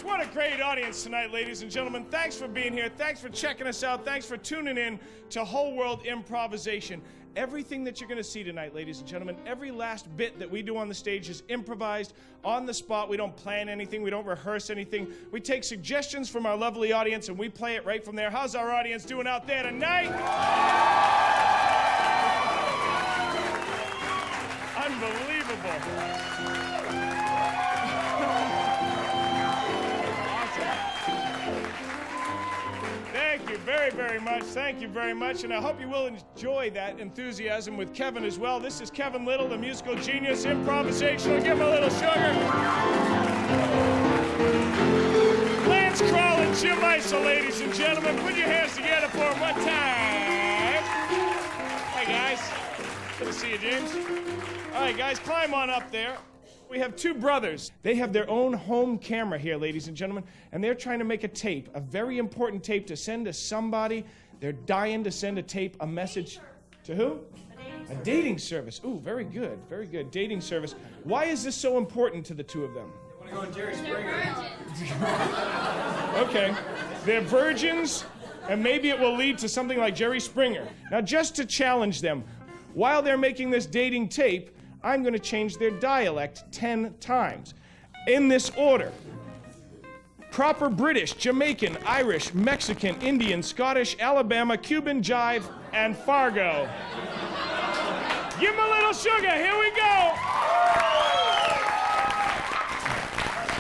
What a great audience tonight, ladies and gentlemen. Thanks for being here. Thanks for checking us out. Thanks for tuning in to Whole World Improvisation. Everything that you're going to see tonight, ladies and gentlemen, every last bit that we do on the stage is improvised on the spot. We don't plan anything. We don't rehearse anything. We take suggestions from our lovely audience and we play it right from there. How's our audience doing out there tonight? Unbelievable. Thank you very, very much. Thank you very much. And I hope you will enjoy that enthusiasm with Kevin as well. This is Kevin Little, the musical genius, improvisational. Give him a little sugar. Lance Kroll and Jim Isel, ladies and gentlemen. Put your hands together for them one time. Hey, guys. Good to see you, James. All right, guys, climb on up there. We have two brothers. They have their own home camera here, ladies and gentlemen, and they're trying to make a tape, a very important tape to send to somebody. They're dying to send a tape, a message. To who? A dating service. Ooh, very good, very good. Dating service. Why is this so important to the two of them? They want to go on Jerry Springer. Okay. They're virgins, and maybe it will lead to something like Jerry Springer. Now, just to challenge them, while they're making this dating tape, I'm going to change their dialect 10 times. In this order: proper British, Jamaican, Irish, Mexican, Indian, Scottish, Alabama, Cuban, Jive, and Fargo. Give them a little sugar. Here we go.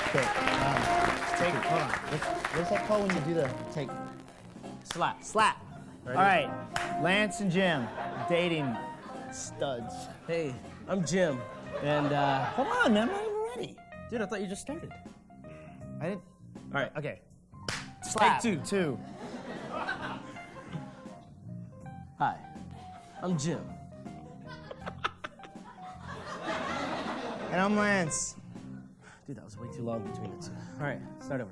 Okay, take it. Hold on. What's that called when you do the take? Slap. Slap. Ready? All right, Lance and Jim, dating studs. Hey, I'm Jim, and Come on, man, I'm not even ready. dude, I thought you just started. I didn't. All right, Okay. Slap. Take two. Hi, I'm Jim. And I'm Lance. Dude, that was way too long between the two. All right, start over.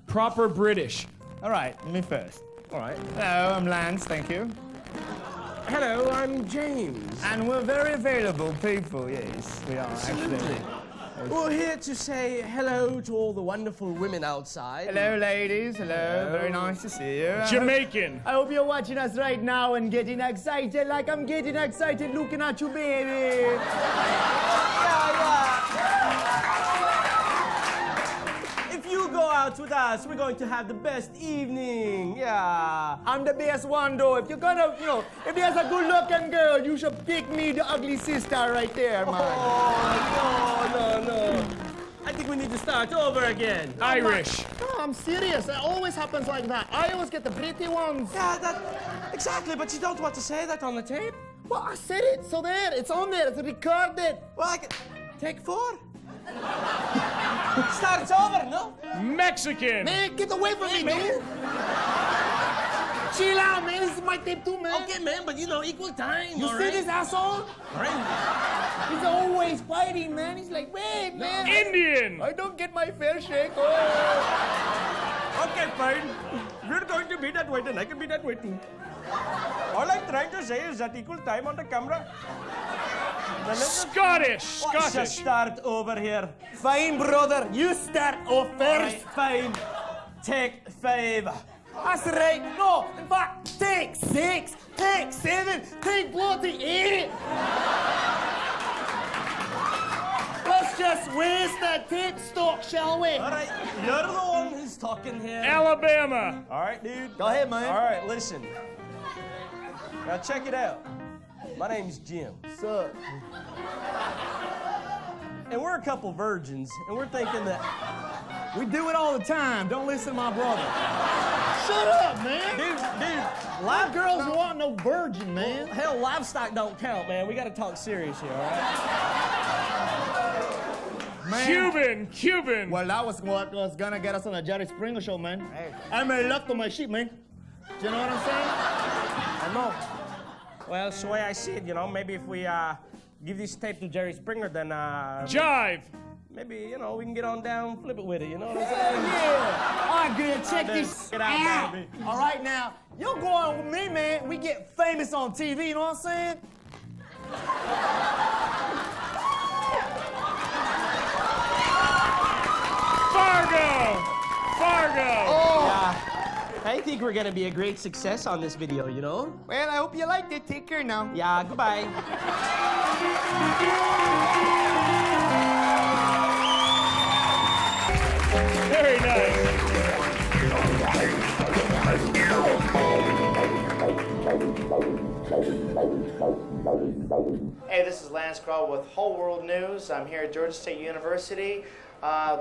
Proper British. All right, me first. All right. Hello, I'm Lance, thank you. Hello, I'm James. And we're very available people, yes, we are actually. We're here to say hello to all the wonderful women outside. Hello, ladies. Hello. Very nice to see you. Jamaican. I hope you're watching us right now and getting excited like I'm getting excited looking at you, baby. If you go out with us, we're going to have the best evening. Yeah. I'm the best one, though. If you're gonna, if there's a good-looking girl, you should pick me, the ugly sister, right there, man. Oh, no. I think we need to start over again. Irish. No, I'm serious. It always happens like that. I always get the pretty ones. Yeah, exactly, but you don't want to say that on the tape? Well, I said it, so there. It's on there. It's recorded. Well, take 4. Starts over, no? Mexican. Man, get away from me, man. dude. Chill out, man. This is my tape too, man. Okay, man, but equal time, You all see right? this asshole? All right. He's always fighting, man. He's like, wait, man. Indian. I don't get my fair shake. Oh. Okay, fine. We're going to be that way, then I can be that way too. All I'm trying to say is that equal time on the camera. Scottish. Let's just start over here. Fine, brother. You start off first. Right, fine. Take 5. I said 8. No, in fact, take 6, take 7, take bloody 8. Let's just waste that tape stock, shall we? All right, you're the one who's talking here. Alabama. All right, dude. Go ahead, man. All right, listen. Now check it out. My name's Jim. Sup? And we're a couple virgins, and we're thinking that, We do it all the time. Don't listen to my brother. Shut up, man. dude, My girls want no virgin, man. hell, livestock don't count, man. We gotta talk serious here, all right? Man. Cuban. Well, that was what was gonna get us on the Jerry Springer show, man. Hey. I made left on my sheep, man. Do you know what I'm saying? I know. Well, it's the way I see it, you know. Maybe if we give this tape to Jerry Springer, then Jive. maybe, you know, we can get on down, flip it with it, you know what I'm saying? Yeah. All right, good. Check Then this get out, out. baby. All right, now, you're going with me, man. We get famous on TV, you know what I'm saying? Fargo. I think we're gonna be a great success on this video, you know? Well, I hope you liked it. Take care now. Yeah, goodbye. Very nice. Hey, this is Lance Crawl with Whole World News. I'm here at Georgia State University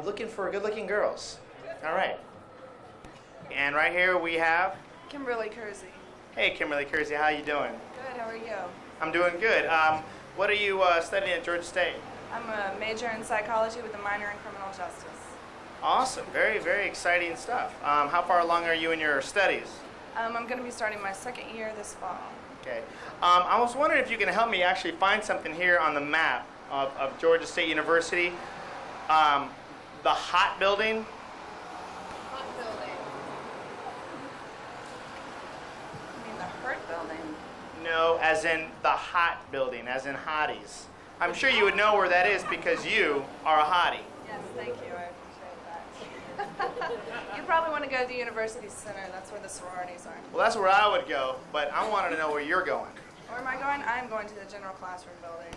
looking for good-looking girls. All right. And right here we have... Kimberly Kersey. Hey, Kimberly Kersey, how you doing? Good, how are you? I'm doing good. What are you studying at Georgia State? I'm a major in psychology with a minor in criminal justice. Awesome. Very, very exciting stuff. How far along are you in your studies? I'm going to be starting my second year this fall. Okay. I was wondering if you can help me actually find something here on the map of Georgia State University. The Hot Building. What building? You mean the Hurt building? No, as in the Hot Building, as in hotties. I'm sure you would know where that is because you are a hottie. Yes, thank you. I appreciate that. You probably want to go to the University Center. That's where the sororities are. Well, that's where I would go, but I wanted to know where you're going. Where am I going? I'm going to the general classroom building.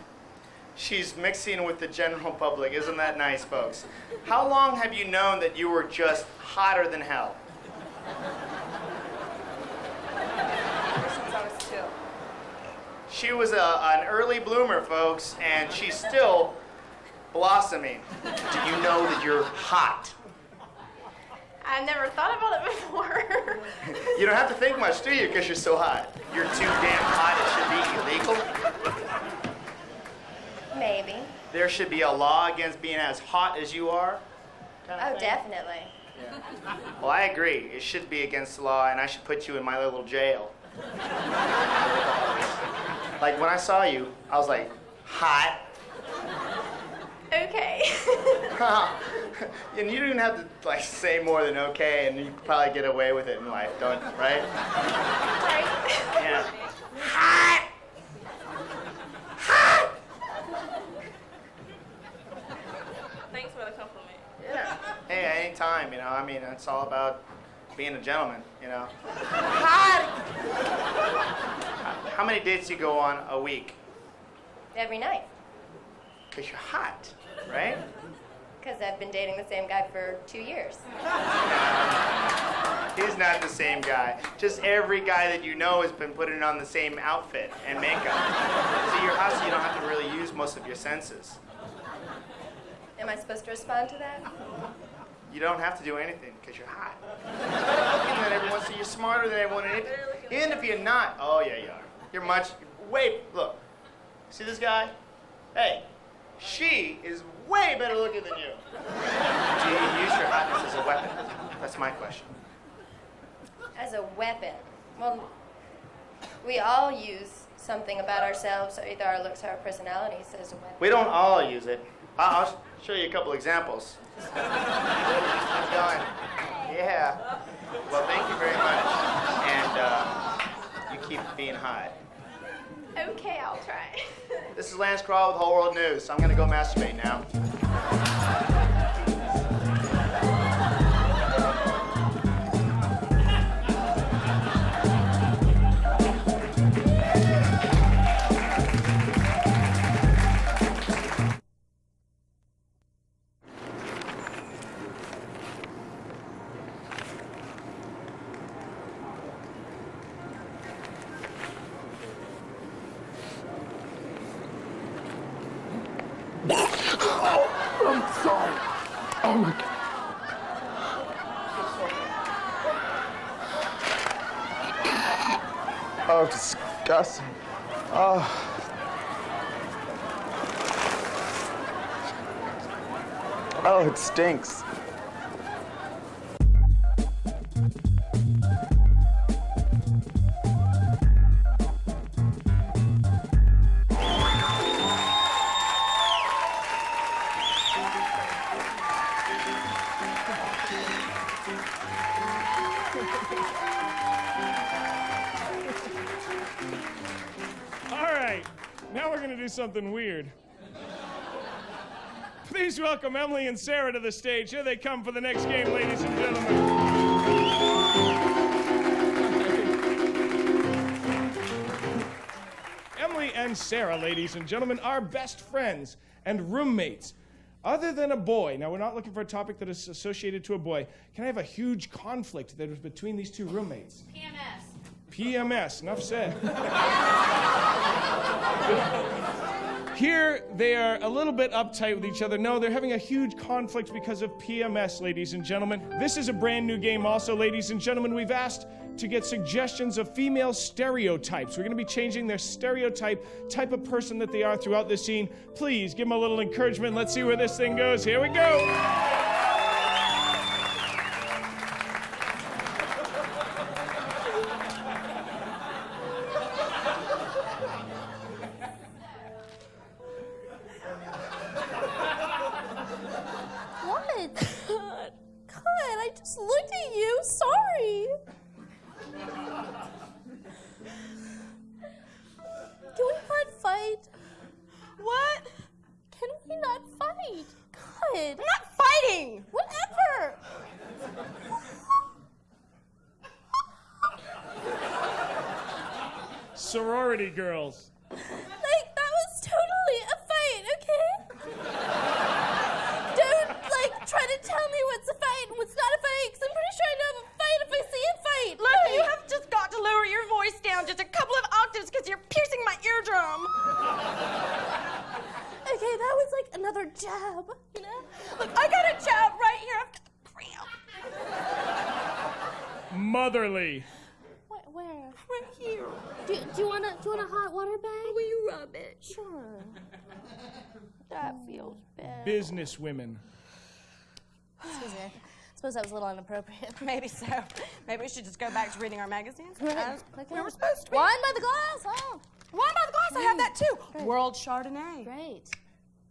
She's mixing with the general public. Isn't that nice, folks? How long have you known that you were just hotter than hell? Ever since I was 2. She was an early bloomer, folks, and she's still blossoming. Do you know that you're hot? I've never thought about it before. You don't have to think much, do you, because you're so hot? You're too damn hot, it should be illegal. Maybe. There should be a law against being as hot as you are. Kind of Oh, thing. definitely. Well, I agree. It should be against the law, and I should put you in my little jail. Like, when I saw you, I was like, hot. Okay. And you don't even have to, like, say more than okay, and you could probably get away with it in life, don't you, right? Right. Yeah. Hot! Hot! Thanks for the compliment. Yeah. Hey, anytime, you know, I mean, it's all about being a gentleman, you know. Hot! How many dates do you go on a week? Every night. Because you're hot, right? Because I've been dating the same guy for 2 years. He's not the same guy. Just every guy that you know has been putting on the same outfit and makeup. See, you're hot, so you don't have to really use most of your senses. Am I supposed to respond to that? You don't have to do anything because you're hot. You're better looking than everyone, so you're smarter than everyone. And even if you're not, oh yeah, you are. You're much. Wait, look. See this guy? Hey, she is way better looking than you. Do you use your hotness as a weapon? That's my question. As a weapon. Well, we all use something about ourselves, either our looks or our personalities, as a weapon. We don't all use it. I'll show you a couple examples. How's it going? Yeah. Well, thank you very much. And you keep being hot. Okay, I'll try. This is Lance Crawl with Whole World News. I'm going to go masturbate now. Oh my God. Oh, disgusting. Oh. Oh, it stinks. All right, now we're gonna do something weird. Please welcome Emily and Sarah to the stage. Here they come for the next game, ladies and gentlemen. Emily and Sarah, ladies and gentlemen, are best friends and roommates. Other than a boy, now we're not looking for a topic that is associated to a boy. Can I have a huge conflict that was between these two roommates? PMS, enough said. Here, they are a little bit uptight with each other. No, they're having a huge conflict because of PMS, ladies and gentlemen. This is a brand new game also, ladies and gentlemen. We've asked to get suggestions of female stereotypes. We're going to be changing their type of person that they are throughout the scene. Please give them a little encouragement. Let's see where this thing goes. Here we go. God, I just looked at you. Sorry. Can we not fight? What? Can we not fight? God. I'm not fighting. Whatever. Sorority girls. Like, that was totally a fight, okay? Don't, try to tell me what's a fight and what's not a fight, because I'm pretty sure I know a fight if I see a fight. Look, you have just got to lower your voice down just a couple of octaves because you're piercing my eardrum. Okay, that was like another jab, you know? Look, I got a jab right here. I've got cramp. Motherly. Where? Right here. Do you want a hot water bag? Will you rub it? Sure. That feels bad. Business women. Excuse me. I suppose that was a little inappropriate. Maybe so. Maybe we should just go back to reading our magazines. Right. We were supposed to be. Wine by the glass. Oh. Wine by the glass. I have that too. Great. World Chardonnay. Great.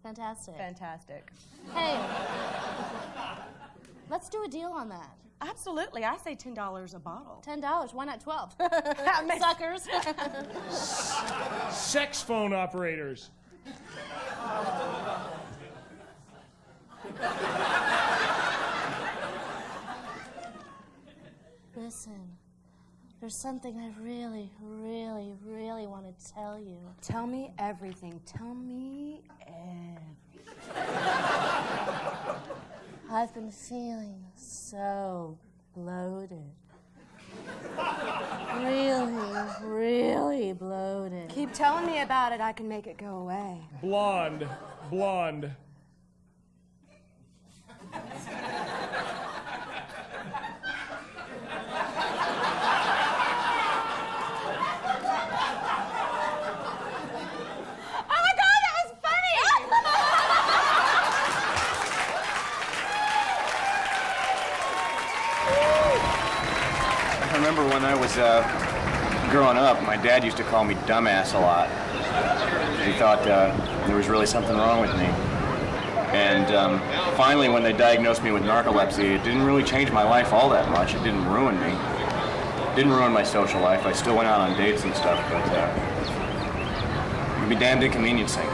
Fantastic. Fantastic. Hey. Let's do a deal on that. Absolutely. I say $10 a bottle. $10. Why not 12? Makes- Suckers. Sex phone operators. Listen, there's something I really, really, really want to tell you. Tell me everything. Tell me everything. I've been feeling so bloated. Really, really bloated. Keep telling me about it. I can make it go away. Blonde. Blonde. I remember when I was growing up, my dad used to call me dumbass a lot. He thought there was really something wrong with me. And finally, when they diagnosed me with narcolepsy, it didn't really change my life all that much. It didn't ruin me. It didn't ruin my social life. I still went out on dates and stuff, but it would be damned inconveniencing.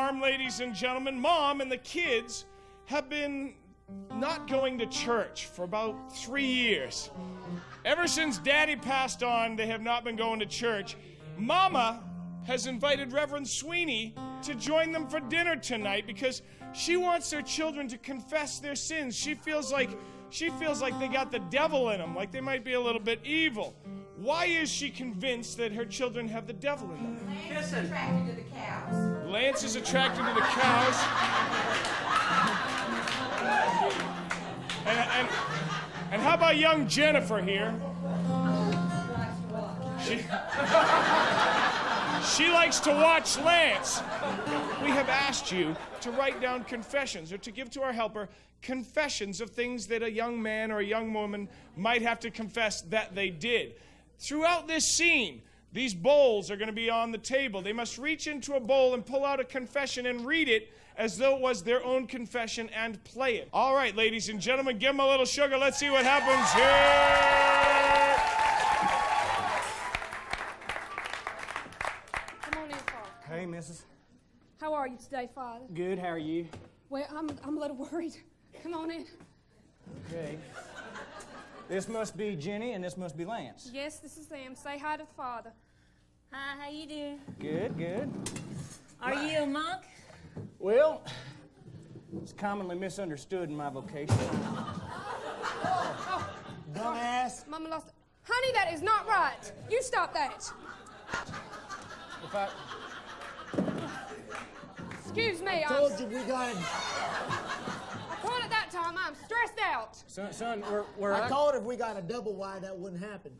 farm, ladies and gentlemen, Mom and the kids have been not going to church for about 3 years. Ever since Daddy passed on, they have not been going to church. Mama has invited Reverend Sweeney to join them for dinner tonight because she wants their children to confess their sins. She feels like they got the devil in them, like they might be a little bit evil. Why is she convinced that her children have the devil in them? Lance is attracted to the cows. Lance is attracted to the cows. And how about young Jennifer here? She likes to watch Lance. We have asked you to write down confessions or to give to our helper confessions of things that a young man or a young woman might have to confess that they did. Throughout this scene, these bowls are going to be on the table. They must reach into a bowl and pull out a confession and read it as though it was their own confession and play it. All right, ladies and gentlemen, give them a little sugar. Let's see what happens here. Come on in, Father. Hey, Mrs. How are you today, Father? Good, how are you? Well, I'm a little worried. Come on in. Okay. This must be Jenny, and this must be Lance. Yes, this is them. Say hi to the Father. Hi, how you doing? Good, good. Are you a monk? Well, it's commonly misunderstood in my vocation. Oh, Dumbass. Mama lost it. Honey, that is not right. You stop that. If I... Excuse me. Told you we got. I caught it that time. I'm stressed out. Son, I told if we got a double wide, that wouldn't happen.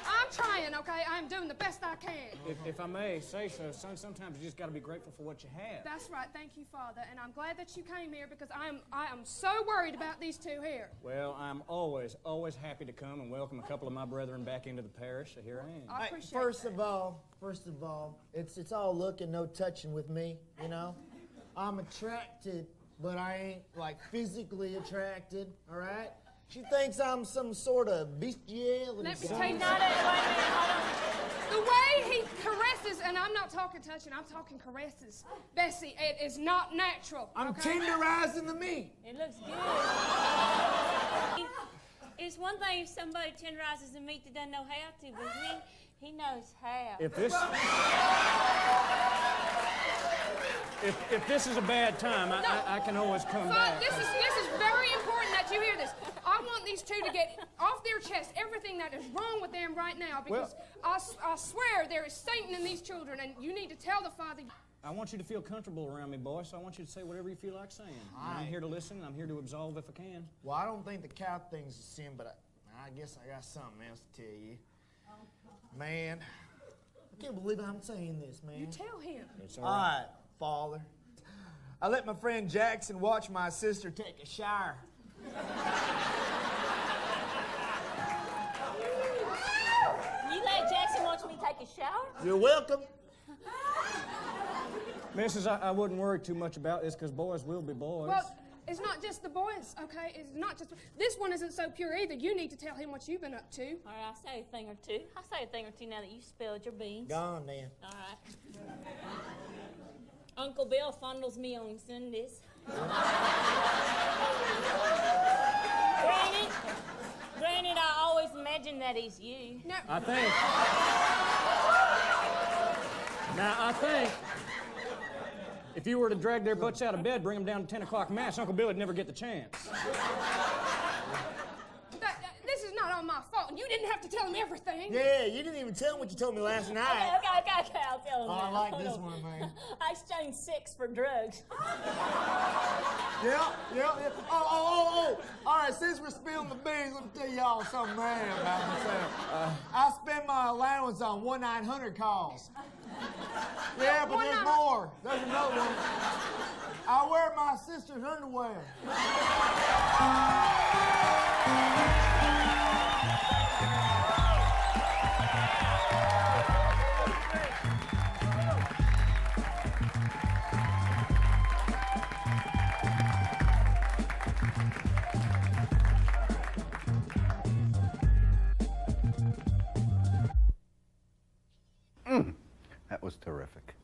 I'm trying, okay? I'm doing the best I can. If I may say so, son, sometimes you just got to be grateful for what you have. That's right. Thank you, Father. And I'm glad that you came here because I am so worried about these two here. Well, I'm always happy to come and welcome a couple of my brethren back into the parish, so here I am. I appreciate First that. of all, it's all looking, no touching with me, you know? I'm attracted, but I ain't, like, physically attracted, all right? She thinks I'm some sort of bestiality. Let me tell you, not wait a minute, hold on. The way he caresses, and I'm not talking touching, I'm talking caresses. Bessie, it is not natural. I'm okay? tenderizing the meat. It looks good. It's one thing if somebody tenderizes the meat that doesn't know how to, but he knows how. If this is a bad time, I can always come back. This is very important that you hear this. I want these two to get off their chest everything that is wrong with them right now because I swear there is Satan in these children and you need to tell the Father. I want you to feel comfortable around me, boy, so I want you to say whatever you feel like saying. I'm here to listen, and I'm here to absolve if I can. Well, I don't think the cow thing's a sin, but I guess I got something else to tell you. Man, I can't believe I'm saying this, man. You tell him. It's All right, Father. I let my friend Jackson watch my sister take a shower. You let Jackson watch me take a shower? You're welcome. Mrs., I wouldn't worry too much about this because boys will be boys. Well, it's not just the boys, okay? It's not just... This one isn't so pure either. You need to tell him what you've been up to. All right, I'll say a thing or two. I'll say a thing or two now that you spilled your beans. Go on, then. All right. Uncle Bill fondles me on Sundays. Granted, I always imagine that he's you. No. I think if you were to drag their butts out of bed, bring them down to 10 o'clock mass, Uncle Bill would never get the chance. This is not all my fault, and you didn't have to tell him everything. Yeah, you didn't even tell him what you told me last night. Okay, I'll tell him Oh, now. I like Hold this on. one, man. I exchanged sex for drugs. Yeah. Oh. All right, since we're spilling the beans, let me tell y'all something, man, about myself. I spend my allowance on 1-900 calls. Yeah, but there's more. There's another one. I wear my sister's underwear. was terrific.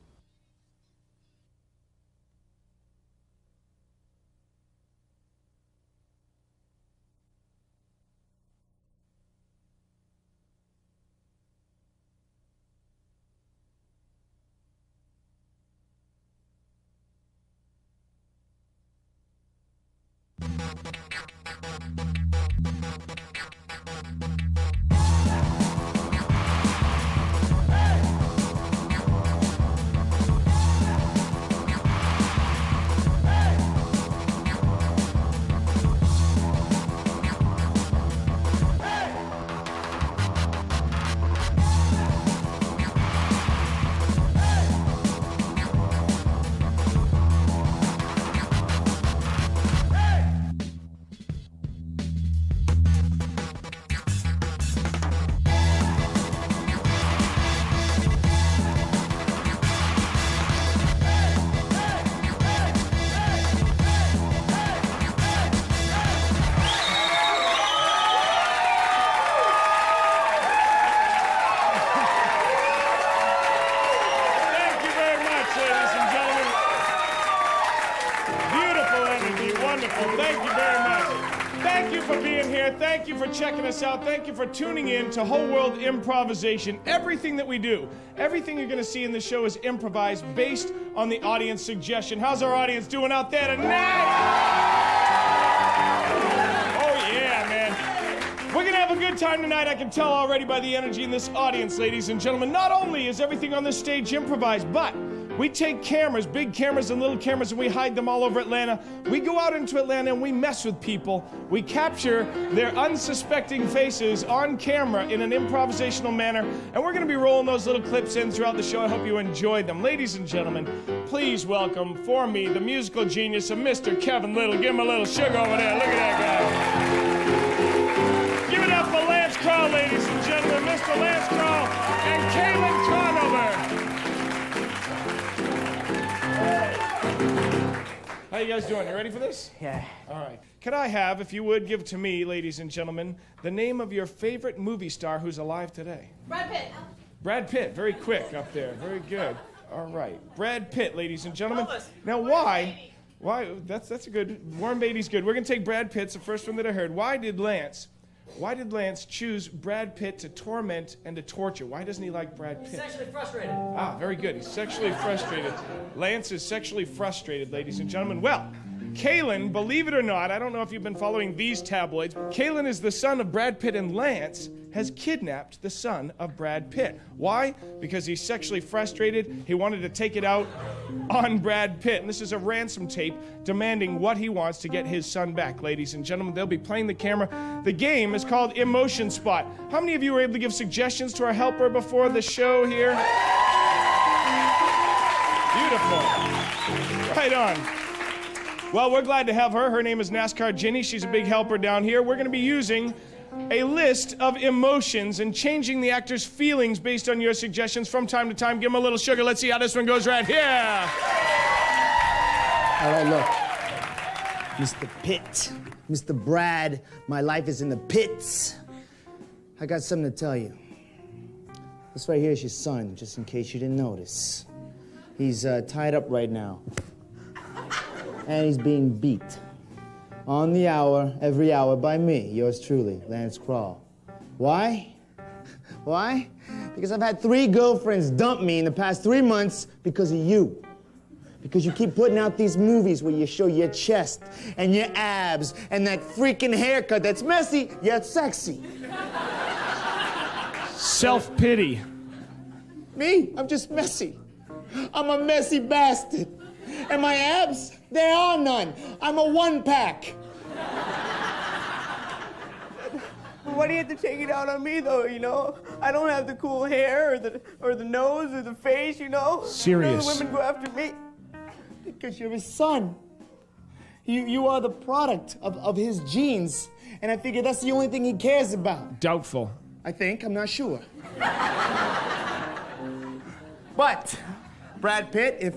Thank you for checking us out. Thank you for tuning in to Whole World Improvisation. Everything that we do, everything you're going to see in the show is improvised based on the audience suggestion. How's our audience doing out there tonight? Oh, yeah, man. We're going to have a good time tonight. I can tell already by the energy in this audience, ladies and gentlemen. Not only is everything on this stage improvised, but we take cameras, big cameras and little cameras, and we hide them all over Atlanta. We go out into Atlanta and we mess with people. We capture their unsuspecting faces on camera in an improvisational manner, and we're going to be rolling those little clips in throughout the show. I hope you enjoyed them. Ladies and gentlemen, please welcome for me the musical genius of Mr. Kevin Little. Give him a little sugar over there. Look at that guy. Give it up for Lance Crow, ladies and gentlemen. Mr. Lance Crow and Kaylin Conover. How you guys doing? You ready for this? Yeah. All right. Could I have, if you would, give to me, ladies and gentlemen, the name of your favorite movie star who's alive today? Brad Pitt. Brad Pitt. Very quick up there. Very good. All right. Brad Pitt, ladies and gentlemen. Now, why? That's a good. Warren Beatty's good. We're going to take Brad Pitt. It's the first one that I heard. Why did Lance choose Brad Pitt to torment and to torture? Why doesn't he like Brad Pitt? He's sexually frustrated. Ah, very good. He's sexually frustrated. Lance is sexually frustrated, ladies and gentlemen. Well, Kaylin, believe it or not, I don't know if you've been following these tabloids, Kaylin is the son of Brad Pitt, and Lance has kidnapped the son of Brad Pitt. Why? Because he's sexually frustrated. He wanted to take it out on Brad Pitt. And this is a ransom tape demanding what he wants to get his son back, ladies and gentlemen. They'll be playing the camera. The game is called Emotion Spot. How many of you were able to give suggestions to our helper before the show here? Beautiful. Right on. Well, we're glad to have her. Her name is NASCAR Ginny. She's a big helper down here. We're going to be using a list of emotions and changing the actor's feelings based on your suggestions from time to time. Give them a little sugar. Let's see how this one goes right here. All right, look. Mr. Pitt, Mr. Brad, my life is in the pits. I got something to tell you. This right here is your son, just in case you didn't notice. He's tied up right now. And he's being beat. On the hour, every hour by me, yours truly, Lance Crawl. Why? Why? Because I've had 3 girlfriends dump me in the past 3 months because of you. Because you keep putting out these movies where you show your chest and your abs and that freaking haircut that's messy yet sexy. Self-pity. Me? I'm just messy. I'm a messy bastard. And my abs? There are none. I'm a 1-pack. Why do you have to take it out on me, though, you know? I don't have the cool hair or the nose or the face, you know? Serious. The women go after me. Because you're his son. You are the product of his genes. And I figure that's the only thing he cares about. Doubtful. I think. I'm not sure. But, Brad Pitt, if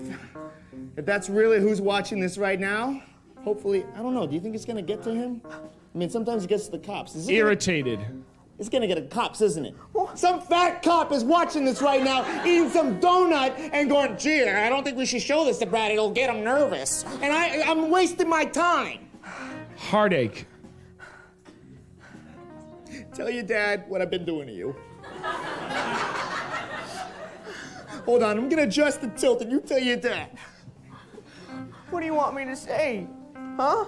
that's really who's watching this right now, hopefully, I don't know, do you think it's going to get to him? I mean, sometimes it gets to the cops. Is It's gonna get the cops, isn't it? Some fat cop is watching this right now, eating some donut and going, gee, I don't think we should show this to Brad. It'll get him nervous. And I'm wasting my time. Heartache. Tell your dad what I've been doing to you. Hold on, I'm gonna adjust the tilt and you tell your dad. What do you want me to say? Huh?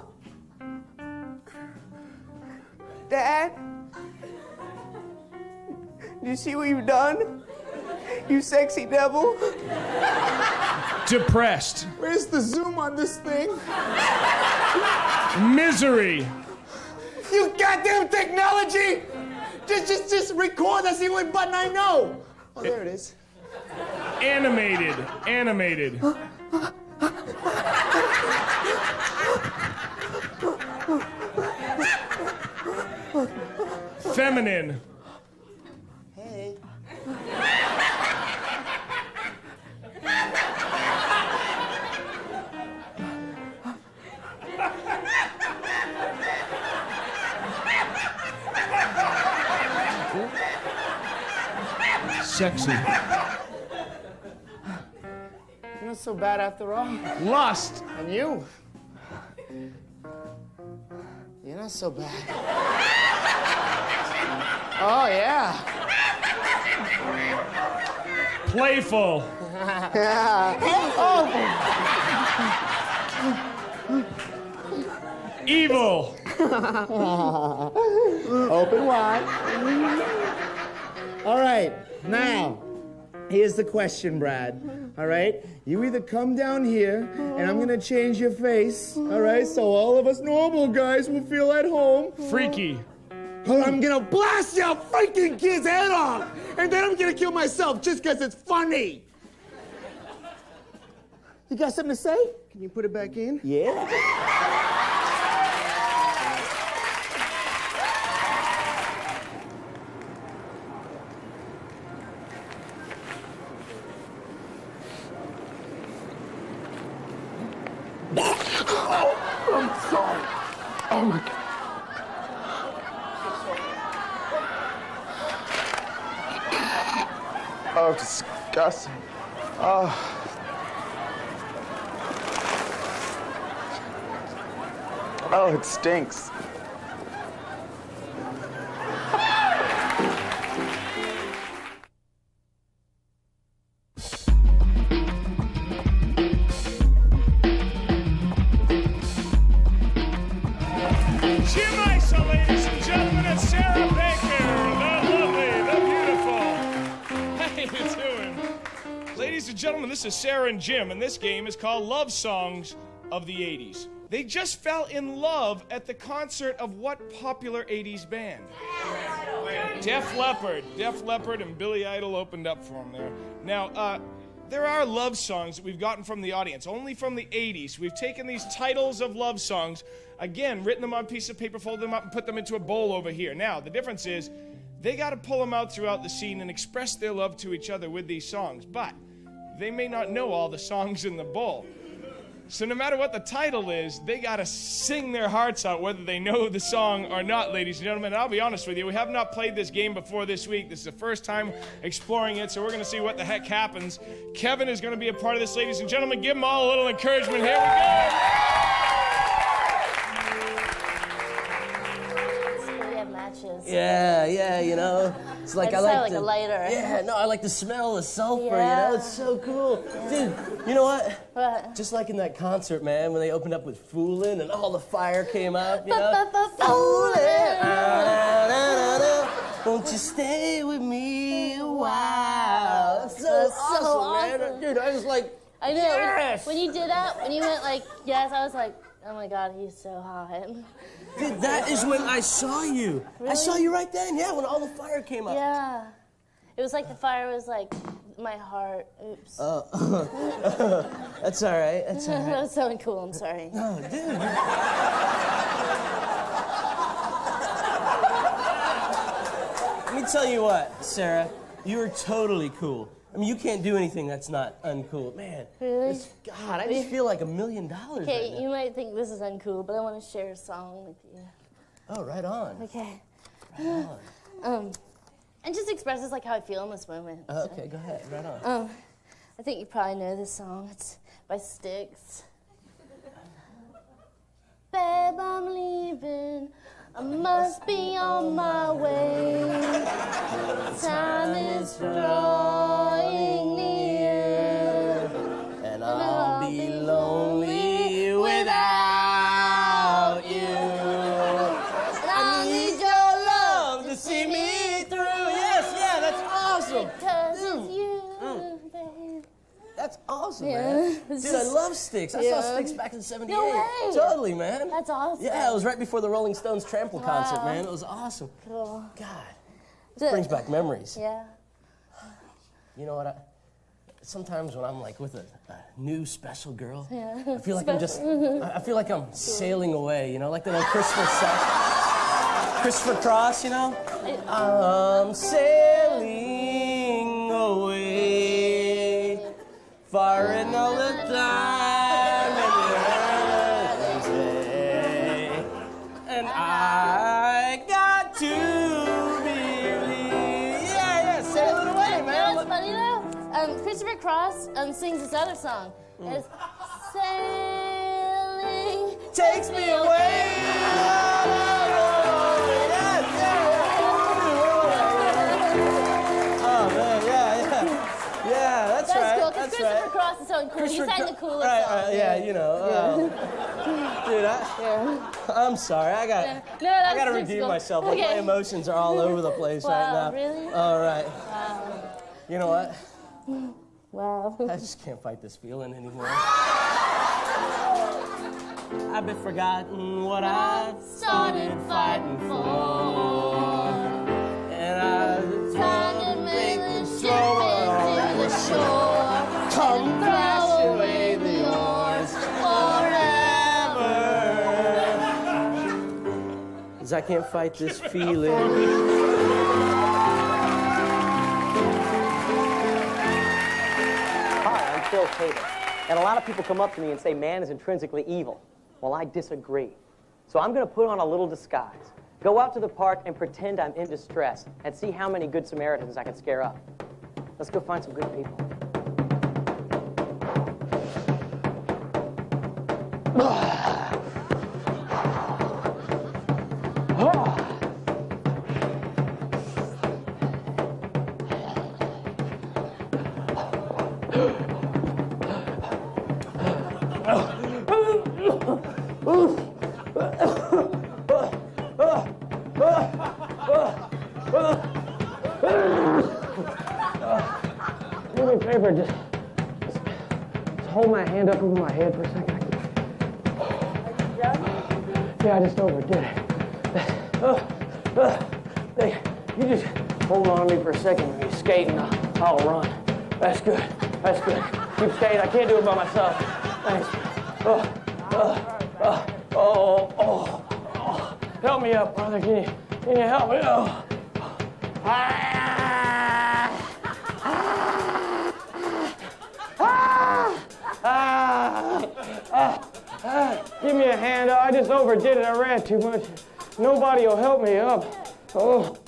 Dad? Do you see what you've done? You sexy devil? Depressed. Where's the zoom on this thing? Misery. You goddamn technology! Just record, that's the only button I know. Oh, there it is. Animated. Animated. Feminine. Hey. Sexy. You're not so bad after all. Lust. And you? You're not so bad. Oh, yeah. Playful. Oh. Evil. Open wide. All right, now, here's the question, Brad. All right? You either come down here, and I'm gonna change your face, all right? So all of us normal guys will feel at home. Freaky. Or I'm gonna blast your freaking kid's head off, and then I'm gonna kill myself just because it's funny. You got something to say? Can you put it back in? Yeah. I'm sorry. Oh my God. Oh, disgusting. Oh. Oh, it stinks. Ladies and gentlemen, it's Sarah Baker, the lovely, the beautiful. How you doing? Ladies and gentlemen, this is Sarah and Jim, and this game is called Love Songs of the 80s. They just fell in love at the concert of what popular 80s band? Def Leppard. Def Leppard and Billy Idol opened up for them there. Now, there are love songs that we've gotten from the audience, only from the 80s. We've taken these titles of love songs, again, written them on a piece of paper, folded them up, and put them into a bowl over here. Now, the difference is, they got to pull them out throughout the scene and express their love to each other with these songs, but they may not know all the songs in the bowl. So no matter what the title is, they got to sing their hearts out whether they know the song or not, ladies and gentlemen. And I'll be honest with you, we have not played this game before this week. This is the first time exploring it, so we're going to see what the heck happens. Kevin is going to be a part of this, ladies and gentlemen. Give them all a little encouragement. Here we go. Yeah, you know. It's like I like a lighter. Yeah, no, I like the smell of sulfur, Yeah. you know? It's so cool. Dude, you know what? What? Just like in that concert, man, when they opened up with Foolin' and all the fire came out, you know? Foolin'. Won't you stay with me a while? It's so awesome, man. Dude, I was like, I know. yes! When you did that, when you went like, yes, I was like, oh my God, he's so hot. Dude, that is when I saw you. Really? I saw you right then, yeah, when all the fire came up. Yeah. It was like the fire was like my heart. Oops. That's all right, that's all right. That was so cool, I'm sorry. No, dude. Let me tell you what, Sarah, you're totally cool. I mean, you can't do anything that's not uncool. Man, Really? God, I just feel like $1 million Okay, right now. you might think this is uncool, but I want to share a song with you. Oh, right on. Okay. Right on. And just expresses like how I feel in this moment. Okay, go ahead. Right on. I think you probably know this song. It's by Styx. Babe, I'm leaving. I must be on my way. Time is drawing near. And I'll be lonely without you. I need your love to see me through. Yes, yeah, that's awesome. Because it's you, babe. That's awesome, Yeah. man. Dude, I love Styx. I saw Styx back in '78. No way. Totally, man. That's awesome. Yeah, it was right before the Rolling Stones Trample concert, man. It was awesome. Cool. God, this brings back memories. Yeah. You know what? Sometimes when I'm like with a new special girl, Yeah. I feel like I feel like I'm sailing away, you know, like that old Christopher Cross, you know? I'm sailing away, far in all the time and the day, and I got to believe. Yeah, sail it away, man. You know what's funny though? Christopher Cross sings this other song. It's sailing takes me away. Oh man, yeah, that's right. Cool, because Christopher Cross is so cool. You sang the coolest song. Right, yeah, you know. Dude, I'm sorry. I gotta redeem myself. Like, my emotions are all over the place right now. Really? All right. Wow. You know what? Wow. I just can't fight this feeling anymore. I've been forgotten what I've started fighting for. And I've time to make the throw on the shore. Come throw away the oars forever. 'Cause I can't fight this feeling. Phil Tatum. And a lot of people come up to me and say man is intrinsically evil. Well, I disagree. So I'm going to put on a little disguise. Go out to the park and pretend I'm in distress and see how many good Samaritans I can scare up. Let's go find some good people. Do me a favor, just hold my hand up over my head for a second. Yeah, I just overdid it. Hey, you just hold on to me for a second when you skate and I'll run. That's good. That's good. Keep skating. I can't do it by myself. Thanks. Help me up, brother. Can you help me? Give me a hand. I just overdid it. I ran too much. Nobody will help me up. Could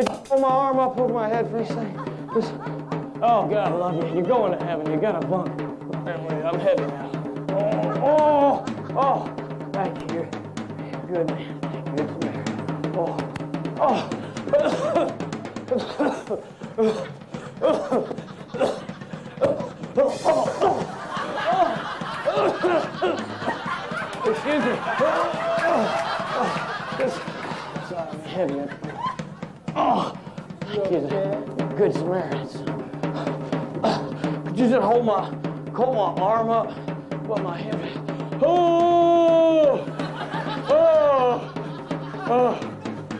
you pull my arm up over my head for a second? Oh, God, I love you. You're going to heaven. You got a bunk. I'm heavy now. Thank you. You're good, man. Good man. Excuse me. Sorry, I'm heavy. Thank you. Good Samaritans. Could you just hold my arm up with my hip?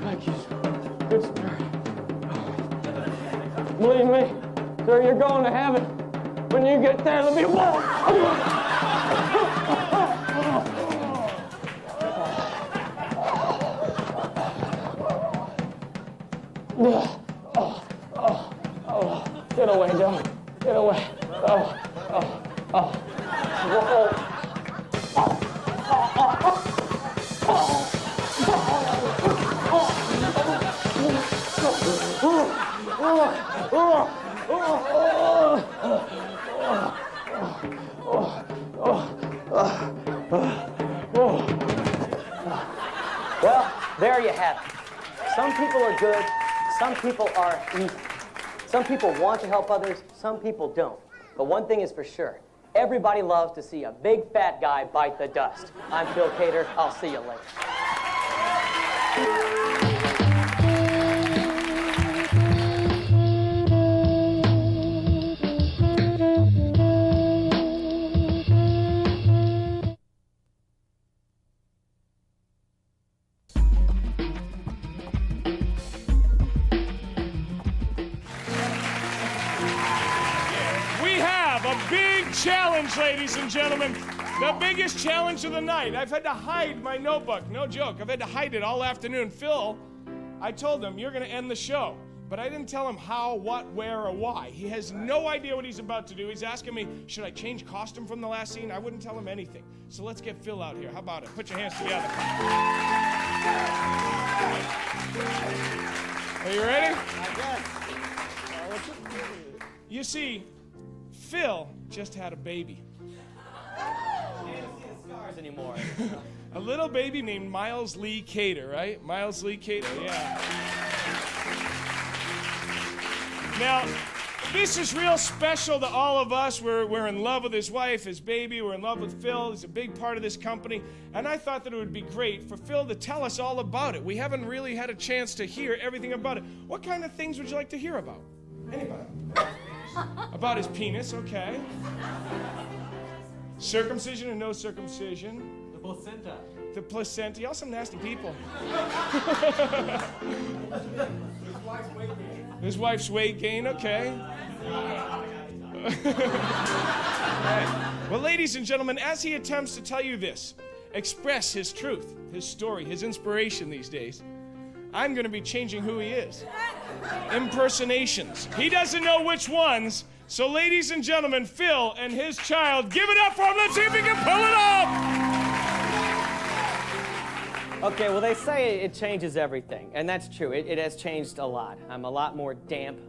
Thank you. Good Samaritan. Believe me, sir, you're going to heaven. When you get there, there'll be more. Get away, Joe. Get away. Well, there you have it. Some people are good, some people are evil. Some people want to help others, some people don't. But one thing is for sure, everybody loves to see a big fat guy bite the dust. I'm Phil Cater, I'll see you later. Challenge, ladies and gentlemen. The biggest challenge of the night. I've had to hide my notebook. No joke. I've had to hide it all afternoon. Phil, I told him, you're going to end the show. But I didn't tell him how, what, where, or why. He has no idea what he's about to do. He's asking me, should I change costume from the last scene? I wouldn't tell him anything. So let's get Phil out here. How about it? Put your hands together. Are you ready? I guess. You see, Phil just had a baby. I can't see the scars anymore. A little baby named Miles Lee Cater, right? Miles Lee Cater, yeah. Now, this is real special to all of us. We're in love with his wife, his baby. We're in love with Phil. He's a big part of this company. And I thought that it would be great for Phil to tell us all about it. We haven't really had a chance to hear everything about it. What kind of things would you like to hear about? Anybody? About his penis, okay. Circumcision and no circumcision. The placenta. The placenta. Y'all some nasty people. His wife's weight gain, okay. Right. Well, ladies and gentlemen, as he attempts to tell you this, express his truth, his story, his inspiration these days, I'm going to be changing who he is. Impersonations. He doesn't know which ones. So, ladies and gentlemen, Phil and his child, give it up for him. Let's see if he can pull it off. Okay, well, they say it changes everything, and that's true. It has changed a lot. I'm a lot more damp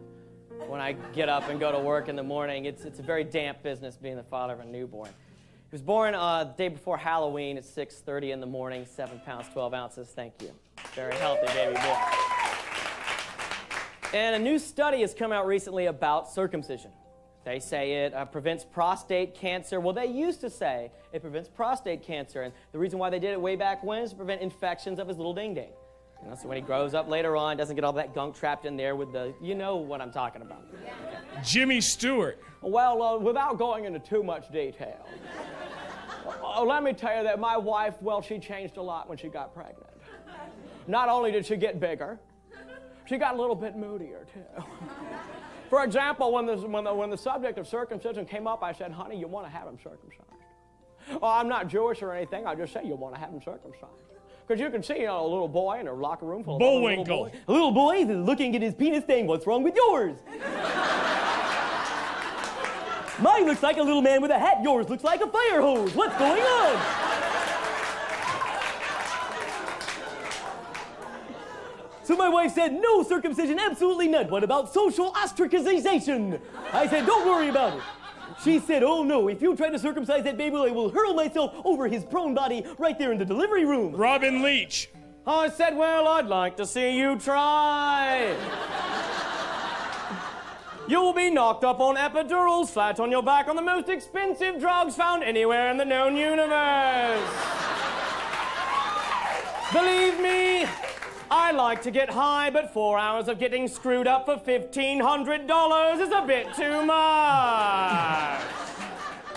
when I get up and go to work in the morning. It's a very damp business being the father of a newborn. He was born the day before Halloween at 6:30 in the morning, 7 pounds, 12 ounces. Thank you. Very healthy baby boy. And a new study has come out recently about circumcision. They say it prevents prostate cancer. Well, they used to say it prevents prostate cancer, and the reason why they did it way back when is to prevent infections of his little ding-ding. You know, so when he grows up later on, doesn't get all that gunk trapped in there with the, you know what I'm talking about. Okay. Jimmy Stewart. Well, without going into too much detail, let me tell you that my wife, well, she changed a lot when she got pregnant. Not only did she get bigger, she got a little bit moodier, too. For example, when the subject of circumcision came up, I said, honey, you want to have him circumcised. Oh, I'm not Jewish or anything. I just say you want to have him circumcised. Because you can see, you know, a little boy in a locker room full of Bullwinkle. A little boy is looking at his penis saying, what's wrong with yours? Mine looks like a little man with a hat. Yours looks like a fire hose. What's going on? So my wife said, no circumcision, absolutely not. What about social ostracization? I said, don't worry about it. She said, oh no, if you try to circumcise that baby, I will hurl myself over his prone body right there in the delivery room. Robin Leach. I said, well, I'd like to see you try. You'll be knocked up on epidurals, flat on your back on the most expensive drugs found anywhere in the known universe. Believe me, I like to get high, but 4 hours of getting screwed up for $1,500 is a bit too much.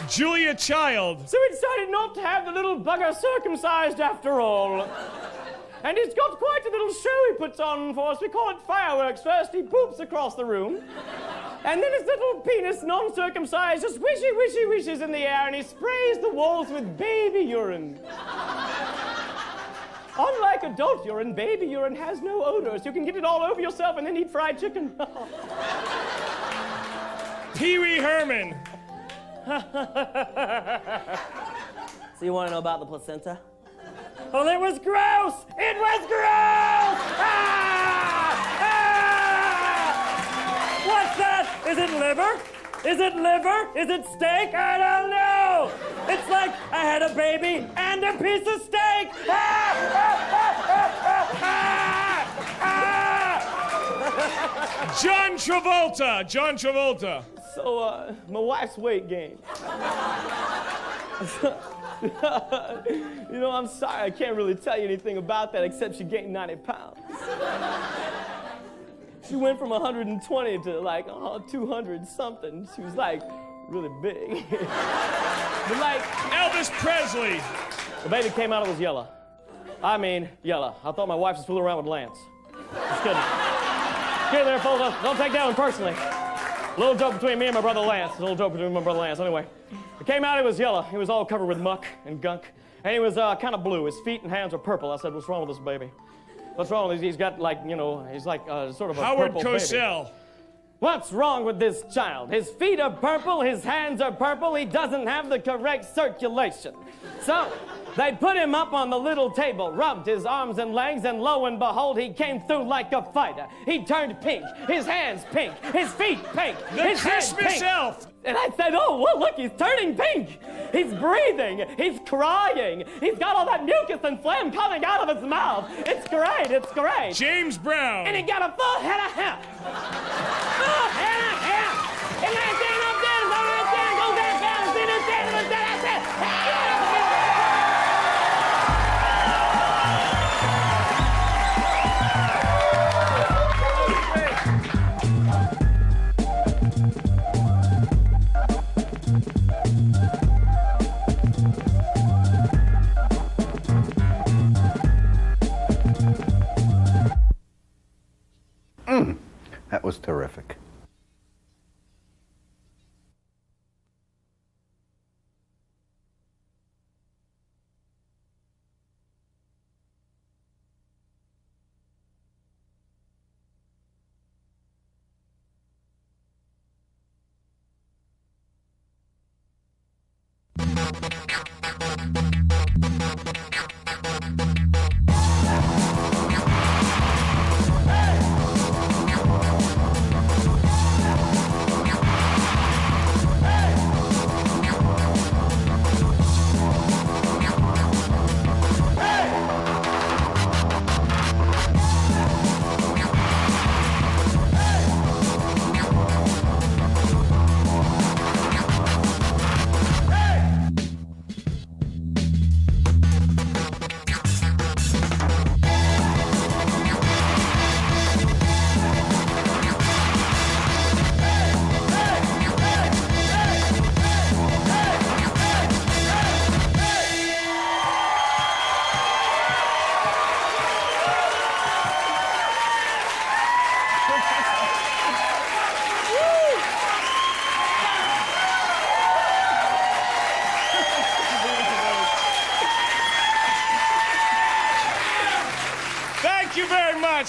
Julia Child. So we decided not to have the little bugger circumcised after all. And he's got quite a little show he puts on for us. We call it fireworks. First, he poops across the room. And then his little penis, non-circumcised, just wishes in the air, and he sprays the walls with baby urine. Unlike adult urine, baby urine has no odor, so you can get it all over yourself and then eat fried chicken. Pee Wee Herman. So you want to know about the placenta? Oh, it was gross! It was gross! Ah! Ah! What's the Is it liver? Is it liver? Is it steak? I don't know. It's like I had a baby and a piece of steak. John Travolta. John Travolta. So, my wife's weight gained. You know, I'm sorry, I can't really tell you anything about that except she gained 90 pounds. She went from 120 to like 200 something. She was like really big. But like Elvis Presley. The baby came out, it was yellow. I mean, yellow. I thought my wife was fooling around with Lance. Just kidding. Get there, folks. Don't take that one personally. A little joke between me and my brother Lance. A little joke between my brother Lance. Anyway, it came out, it was yellow. He was all covered with muck and gunk. And he was kind of blue. His feet and hands were purple. I said, what's wrong with this baby? What's wrong with this? He's got like, you know, he's like sort of a Howard purple Cosell. baby. What's wrong with this child? His feet are purple, his hands are purple, he doesn't have the correct circulation. So, they put him up on the little table, rubbed his arms and legs, and lo and behold, he came through like a fighter. He turned pink, his hands pink, his feet pink, his head Christmas pink. elf. And I said, oh, well, look, he's turning pink. He's breathing, he's crying. He's got all that mucus and phlegm coming out of his mouth. It's great, it's great. James Brown. And he got a full head of hair. Full head of hair. And I stand up there, and I stand, go down, down, and sit and stand, and I said, That was terrific.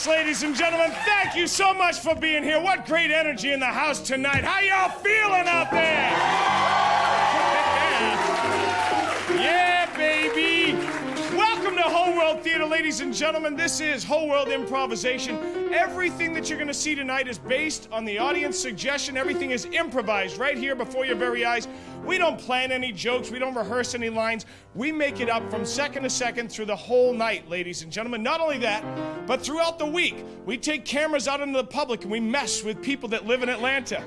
Ladies and gentlemen, thank you so much for being here. What great energy in the house tonight. How y'all feeling out there? Yeah, baby. Welcome to Whole World Theater, ladies and gentlemen. This is Whole World Improvisation. Everything that you're going to see tonight is based on the audience suggestion. Everything is improvised right here before your very eyes. We don't plan any jokes. We don't rehearse any lines. We make it up from second to second through the whole night, ladies and gentlemen. Not only that, but throughout the week, we take cameras out into the public and we mess with people that live in Atlanta.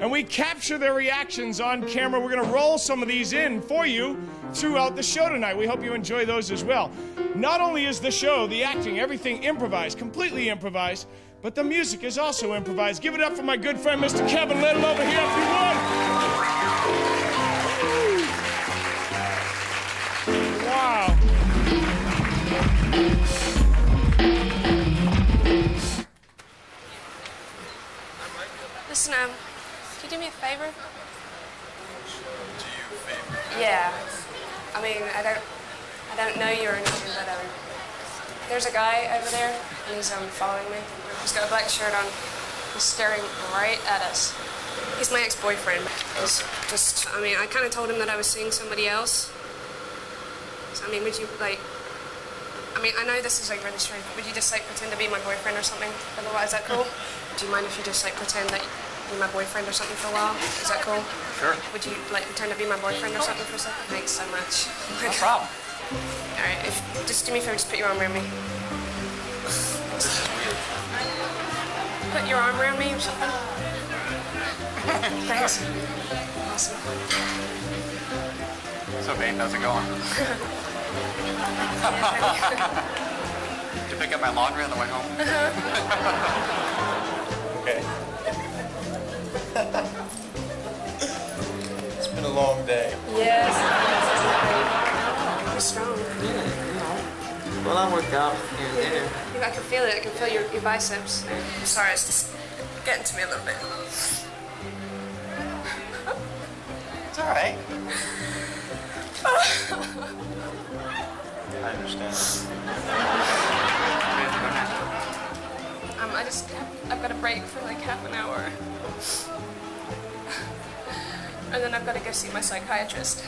And we capture their reactions on camera. We're going to roll some of these in for you throughout the show tonight. We hope you enjoy those as well. Not only is the show, the acting, everything improvised, completely improvised, but the music is also improvised. Give it up for my good friend, Mr. Kevin Little, over here if you would. Wow. Listen, can you do me a favor? Yeah. I mean, I don't know you or anything, but there's a guy over there, and he's following me. He's got a black shirt on. He's staring right at us. He's my ex-boyfriend. I mean, I kind of told him that I was seeing somebody else. So, I mean, would you, like, I know this is, like, really strange, but would you just, like, pretend to be my boyfriend or something? Otherwise, is that cool? Do you mind if you just, like, pretend that be my boyfriend or something for a while? Is that cool? Sure. Would you like pretend to be my boyfriend or something for a second? Thanks so much. No problem. All right, just do me a favor, just put your arm around me. This is weird. Put your arm around me or something. Thanks. Awesome. So, babe, how's it going? Did you pick up my laundry on the way home? Okay. It's been a long day. Yes. You're strong. Well, I worked out here and there. I can feel it. I can feel your biceps. I'm sorry, it's just getting to me a little bit. It's all right. I understand. I've got a break for like half an hour. And then I've got to go see my psychiatrist.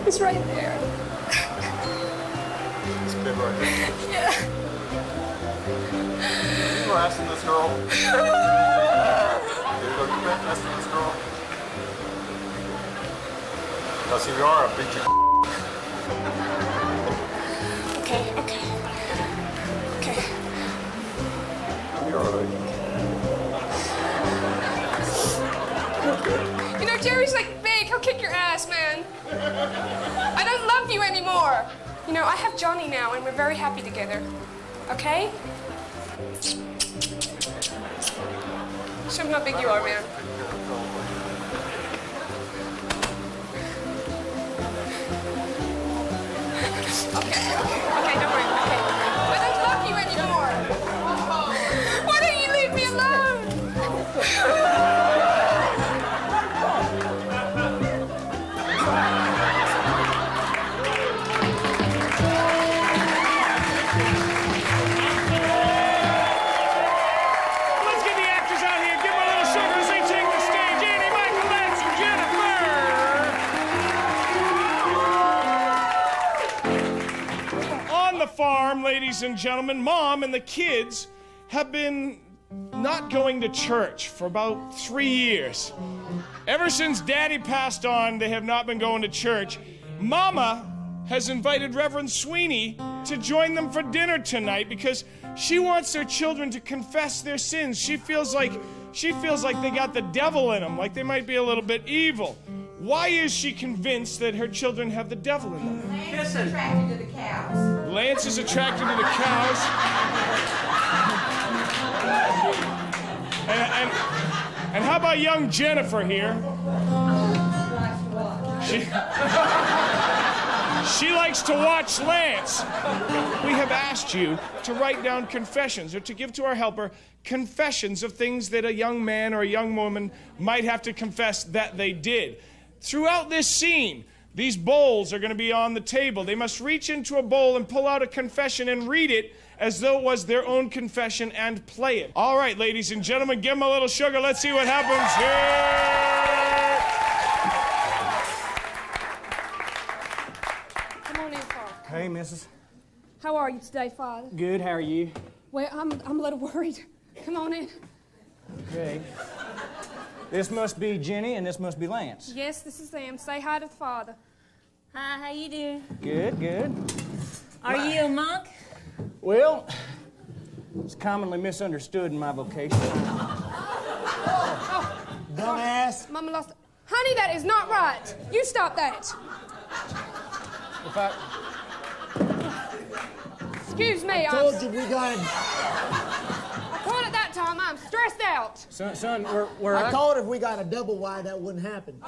It's right there. It's big right there. Yeah. You go asking this girl. Here you go. You asking this girl. Because if you are, I'll beat you. Okay. I'll be all right. You know, Jerry's like big. He'll kick your ass, man. I don't love you anymore. You know, I have Johnny now, and we're very happy together. Okay? Show him how big you are, man. Okay, don't worry. Okay. I don't love you anymore. Why don't you leave me alone? Let's get the actors out here. Give them a little sugar as they take the stage. Andy, Michael, Lance, and Jennifer. On the farm, ladies and gentlemen, Mom and the kids have been not going to church for about 3 years. Ever since Daddy passed on, they have not been going to church. Mama has invited Reverend Sweeney to join them for dinner tonight because she wants their children to confess their sins. She feels like they got the devil in them, like they might be a little bit evil. Why is she convinced that her children have the devil in them? Lance is attracted to the cows. Lance is attracted to the cows. And how about young Jennifer here? She likes to watch Lance. We have asked you to write down confessions or to give to our helper confessions of things that a young man or a young woman might have to confess that they did. Throughout this scene, these bowls are going to be on the table. They must reach into a bowl and pull out a confession and read it as though it was their own confession and play it. All right, ladies and gentlemen, give them a little sugar. Let's see what happens here. Come on in, Father. Hey, missus. How are you today, Father? Good, how are you? Well, I'm a little worried. Come on in. Okay. This must be Jenny, and this must be Lance. Yes, this is them. Say hi to the Father. Hi, how you doing? Good, good. Are you a monk? Well, it's commonly misunderstood in my vocation. Dumbass. Mama lost it. Honey, that is not right. You stop that. If I... Excuse me. I told you we got him. I called it that time. I'm stressed out. Son, we're I told if we got a double wide, that wouldn't happen.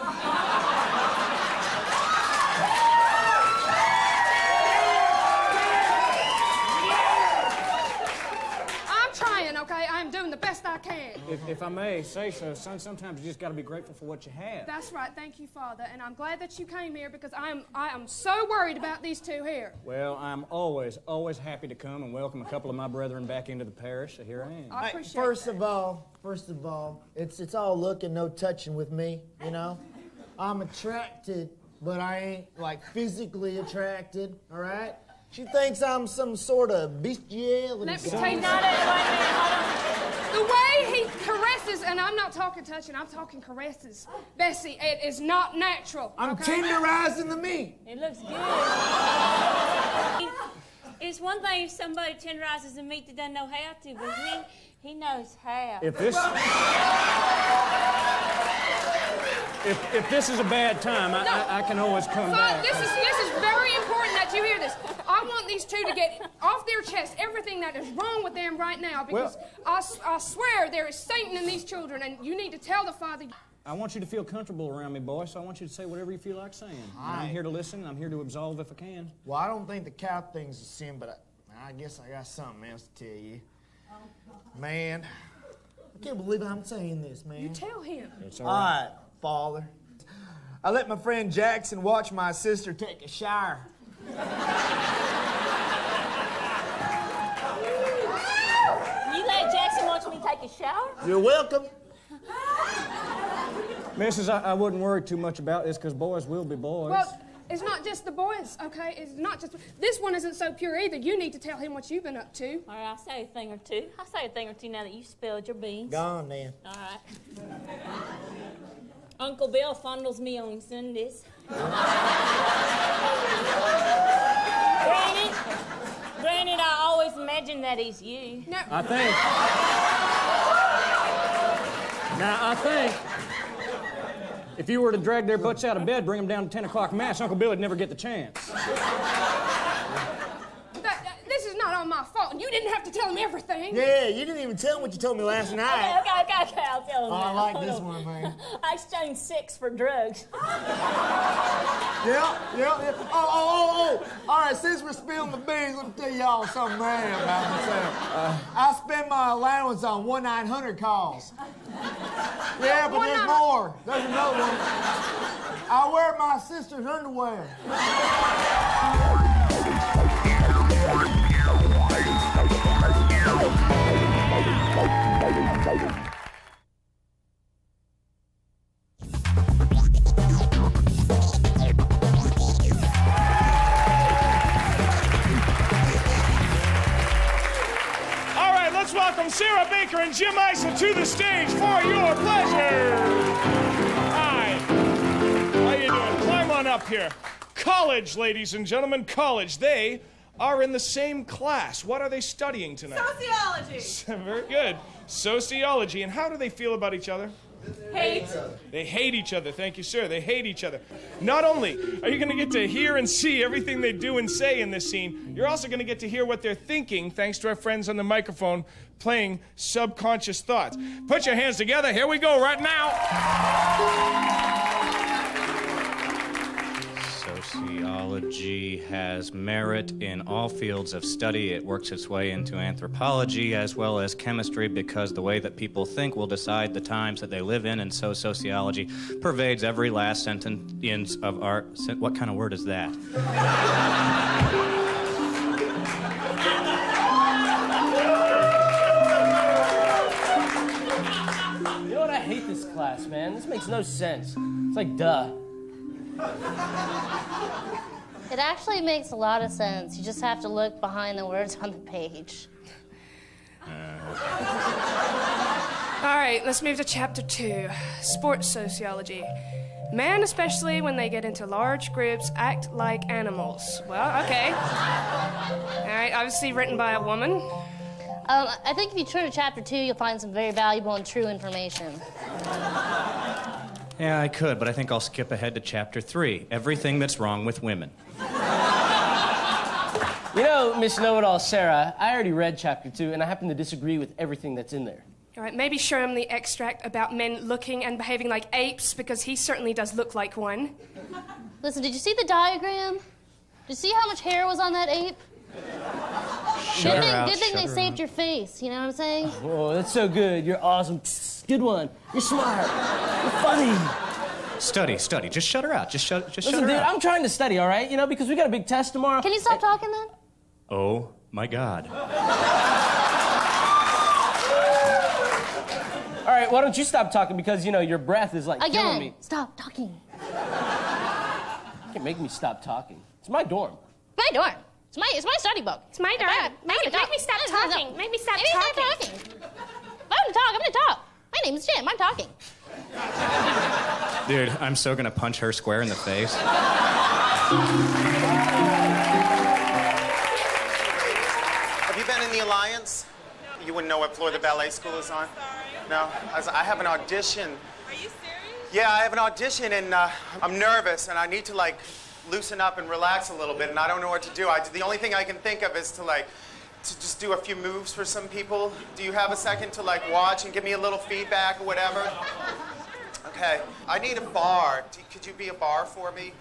I'm trying, okay? I'm doing the best I can. If I may say so, son, sometimes you just got to be grateful for what you have. That's right. Thank you, Father. And I'm glad that you came here because I am so worried about these two here. Well, I'm always happy to come and welcome a couple of my brethren back into the parish, so here I am. I appreciate First of all, it's all look and no touching with me, you know? I'm attracted but I ain't, like, physically attracted, all right? She thinks I'm some sort of bestiality. Let me tell you, the way he caresses, and I'm not talking touching, I'm talking caresses, Bessie, it is not natural. I'm tenderizing the meat. It looks good. It's one thing if somebody tenderizes the meat that doesn't know how to, but he knows how. If this is a bad time, I can always come back. This is very important that you hear this. I want these two to get off their chest everything that is wrong with them right now, because I swear there is Satan in these children, and you need to tell the father. I want you to feel comfortable around me, boy, so I want you to say whatever you feel like saying. I'm here to listen. I'm here to absolve if I can. Well, I don't think the cow thing's a sin, but I guess I got something else to tell you. Man, I can't believe I'm saying this, man. You tell him. It's all right, Father. I let my friend Jackson watch my sister take a shower. You let Jackson watch me take a shower? You're welcome. Missus, I wouldn't worry too much about this, because boys will be boys. Well, it's not just the boys, okay? It's not just... This one isn't so pure either. You need to tell him what you've been up to. All right, I'll say a thing or two. I'll say a thing or two now that you spilled your beans. Go on, then. All right. Uncle Bill fondles me on Sundays. Granted, I always imagine that he's you. No. I think if you were to drag their butts out of bed, bring them down to 10 o'clock mass, Uncle Bill would never get the chance. This is not on my fault, and you didn't have to tell him everything. Yeah, you didn't even tell him what you told me last night. Okay, I'll tell him Oh, now. I like Hold this on. one, man. I exchanged sex for drugs. Yeah. Oh. All right, since we're spilling the beans, let me tell y'all something, man, about myself. I spend my allowance on 1-900 calls. Yeah, but there's more. There's another one. I wear my sister's underwear. Welcome Sarah Baker and Jim Issa to the stage for your pleasure. Hi. How you doing? Climb on up here. College, ladies and gentlemen, college. They are in the same class. What are they studying tonight? Sociology. Very good. Sociology. And how do they feel about each other? Hate. They hate each other. Thank you, sir. They hate each other. Not only are you going to get to hear and see everything they do and say in this scene, you're also going to get to hear what they're thinking thanks to our friends on the microphone playing subconscious thoughts. Put your hands together. Here we go right now. Sociology has merit in all fields of study. It works its way into anthropology as well as chemistry, because the way that people think will decide the times that they live in, and so sociology pervades every last sentence of our... What kind of word is that? You know what? I hate this class, man. This makes no sense. It's like, duh. It actually makes a lot of sense. You just have to look behind the words on the page. All right, let's move to chapter 2, sports sociology. Men, especially when they get into large groups, act like animals. Well, okay. All right, obviously written by a woman. I think if you turn to chapter 2, you'll find some very valuable and true information. Yeah, I could, but I think I'll skip ahead to chapter 3, everything that's wrong with women. You know, Miss Know-It-All Sarah, I already read chapter 2, and I happen to disagree with everything that's in there. All right, maybe show him the extract about men looking and behaving like apes, because he certainly does look like one. Listen, did you see the diagram? Did you see how much hair was on that ape? Good thing they saved your face, you know what I'm saying? Oh, that's so good. You're awesome. Psst, good one. You're smart. You're funny. Study. Just shut her out. Just shut Listen, her dude, out. I'm trying to study, all right? You know, because we got a big test tomorrow. Can you stop talking then? Oh, my God. All right, why don't you stop talking, because, you know, your breath is, like, killing me. Again, stop talking. can't make me stop talking. It's my dorm. My dorm. It's my study book. It's my dorm. Make me stop talking. Make me stop talking. If I'm gonna talk. My name's Jim. I'm talking. Dude, I'm so gonna punch her square in the face. Have you been in the Alliance? You wouldn't know what floor the ballet school is on? No? I have an audition. Are you serious? Yeah, I have an audition, and I'm nervous, and I need to, like, loosen up and relax a little bit, and I don't know what to do. The only thing I can think of is to just do a few moves for some people. Do you have a second to, like, watch and give me a little feedback or whatever? Okay. I need a bar. Could you be a bar for me?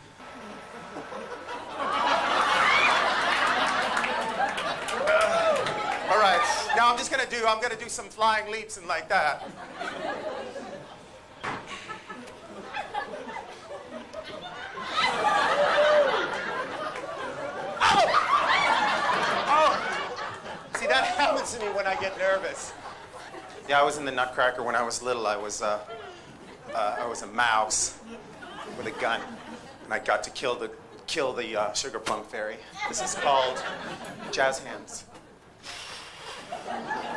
All right. Now I'm gonna do some flying leaps and like that. Oh! See, that happens to me when I get nervous. Yeah, I was in the Nutcracker when I was little. I was a mouse with a gun, and I got to kill the Sugar Plum Fairy. This is called Jazz Hands.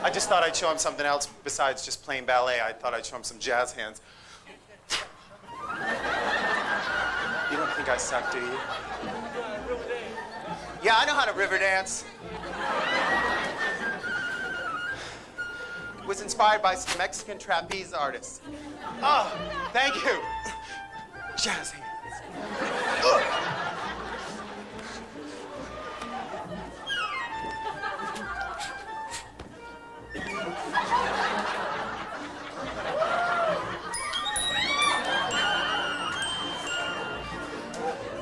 I just thought I'd show him something else besides just playing ballet. I thought I'd show him some jazz hands. You don't think I suck, do you? Yeah, I know how to river dance. It was inspired by some Mexican trapeze artists. Oh, thank you. Jazz hands. Ugh.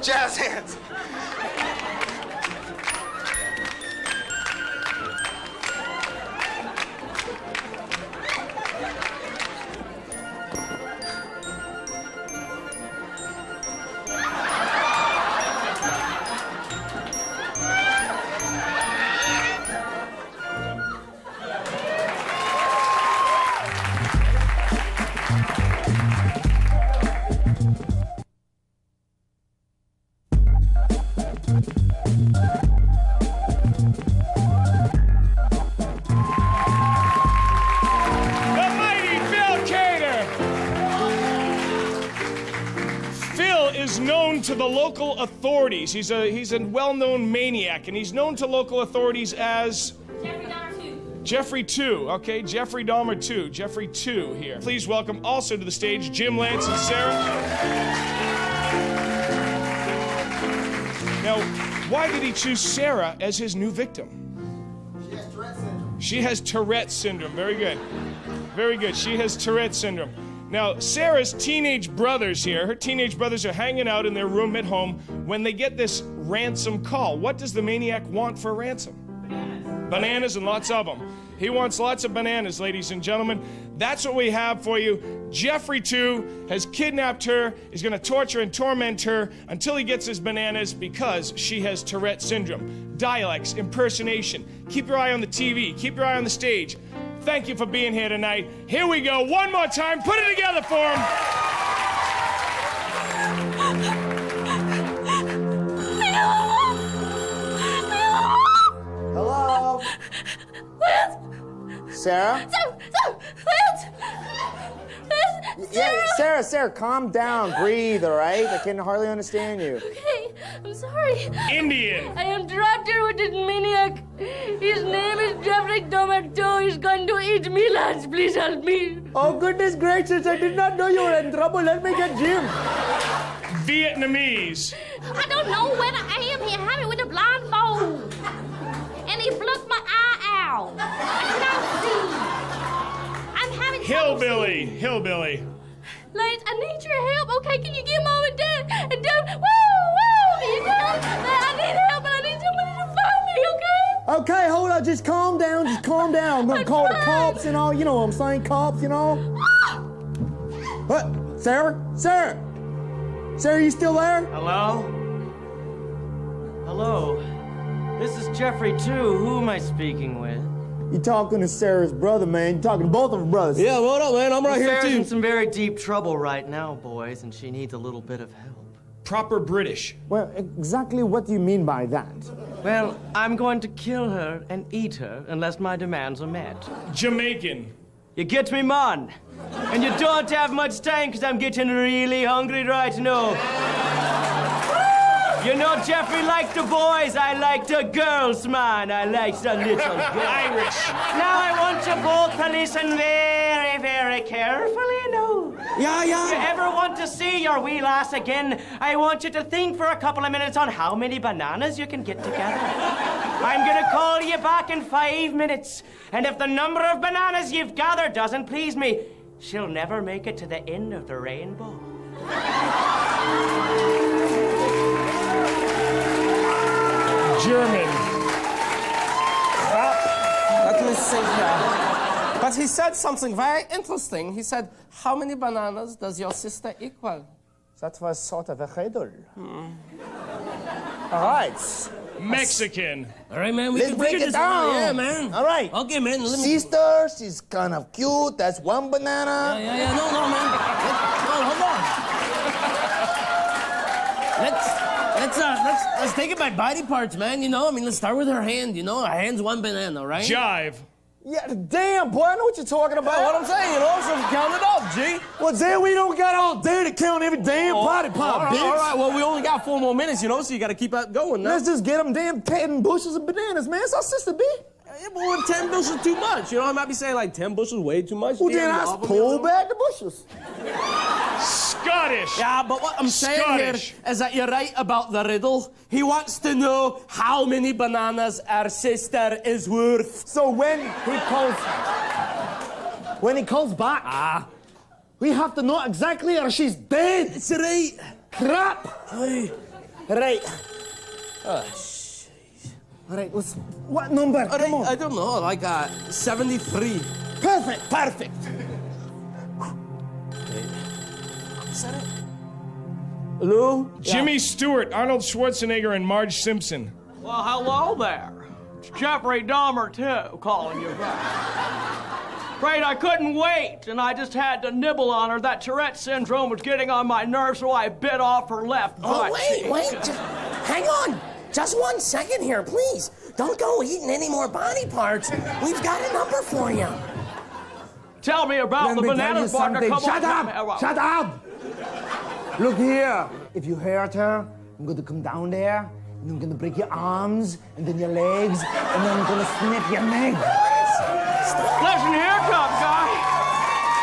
Jazz hands. To the local authorities. He's a well-known maniac, and he's known to local authorities as Jeffrey Dahmer 2. Jeffrey 2, okay? Jeffrey Dahmer 2. Jeffrey 2 here. Please welcome also to the stage Jim, Lance, and Sarah. Now, why did he choose Sarah as his new victim? She has Tourette syndrome. She has Tourette syndrome. Very good. Very good. She has Tourette syndrome. Now, Sarah's teenage brothers here, her teenage brothers are hanging out in their room at home when they get this ransom call. What does the maniac want for ransom? Bananas. Bananas, and lots of them. He wants lots of bananas, ladies and gentlemen. That's what we have for you. Jeffrey 2 has kidnapped her, is going to torture and torment her until he gets his bananas because she has Tourette syndrome. Dialects, impersonation. Keep your eye on the TV. Keep your eye on the stage. Thank you for being here tonight. Here we go. One more time. Put it together for him. Hello? Lance? Sarah? Lance? Yeah, Sarah, calm down. Breathe, all right? I can hardly understand you. Okay, I'm sorry. Indian. I am trapped here with this maniac. His name is Jeffrey Dahmer 2. He's going to eat me, Lance. Please help me. Oh, goodness gracious. I did not know you were in trouble. Let me get Jim. Vietnamese. I don't know where I am. He had me with a blindfold. And he plucked my eye out. I cannot see. I'm having Hillbilly. Hillbilly. Lance, I need your help. Okay, can you get Mom and Dad? And Dad, woo! Can you tell them that I need help and I need somebody to find me, okay? Okay, hold on. Just calm down. Just calm down. I'm going to call the cops and all. You know what I'm saying? Cops, you know? What? Sarah? Sarah, you still there? Hello? Hello? This is Jeffrey 2. Who am I speaking with? You talking to Sarah's brother, man. You talking to both of her brothers. Yeah, what up, man? I'm right here, Sarah's too. in some very deep trouble right now, boys, and she needs a little bit of help. proper British. Well, exactly what do you mean by that? Well, I'm going to kill her and eat her unless my demands are met. Jamaican. You get me, man? And you don't have much time because I'm getting really hungry right now. You know, Jeffrey liked the boys, I like the girls, man. I like the little girls. Irish. Now I want you both to listen very, very carefully now. Yeah. If you ever want to see your wee lass again, I want you to think for a couple of minutes on how many bananas you can get together. I'm gonna call you back in 5 minutes, and if the number of bananas you've gathered doesn't please me, she'll never make it to the end of the rainbow. German. Let me see here. But he said something very interesting. He said, how many bananas does your sister equal? That was sort of a riddle. All right. Mexican. All right, man. Let's break it down. Yeah, man. All right. Okay, man. Let me... Sister, she's kind of cute. That's one banana. Yeah. No, man. Hold on. Let's take it by body parts, man. You know, I mean, let's start with her hand. You know, her hand's one banana, right? Jive. Yeah, damn, boy, I know what you're talking about. Yeah, what I'm saying, you know, so count it up, G. Well, then we don't got all day to count every damn body part, bitch. All right, well, we only got 4 more minutes, you know, so you got to keep that going now. Let's just get them damn 10 bushels of bananas, man. It's our sister, B. Yeah, but 10 bushels too much. You know, I might be saying like 10 bushels way too much. Well, then I pull back the bushels. Scottish. Yeah, but what I'm saying here is that you're right about the riddle. He wants to know how many bananas our sister is worth. So when he comes back, we have to know exactly or she's dead. It's right. Crap. Right. Oh, all right, what number? Come on. I don't know, like 73. Perfect. Is that it? Hello? Jimmy Stewart, Arnold Schwarzenegger, and Marge Simpson. Well, hello there. It's Jeffrey Dahmer, too, calling you back. Afraid I couldn't wait, and I just had to nibble on her. That Tourette syndrome was getting on my nerves, so I bit off her left butt cheek. Wait. Hang on. Just 1 second here, please. Don't go eating any more body parts. We've got a number for you. Tell me about the banana partner. Shut up! Look here. If you hurt her, I'm going to come down there, and I'm going to break your arms, and then your legs, and then I'm going to snip your neck. Listen here, tough guy.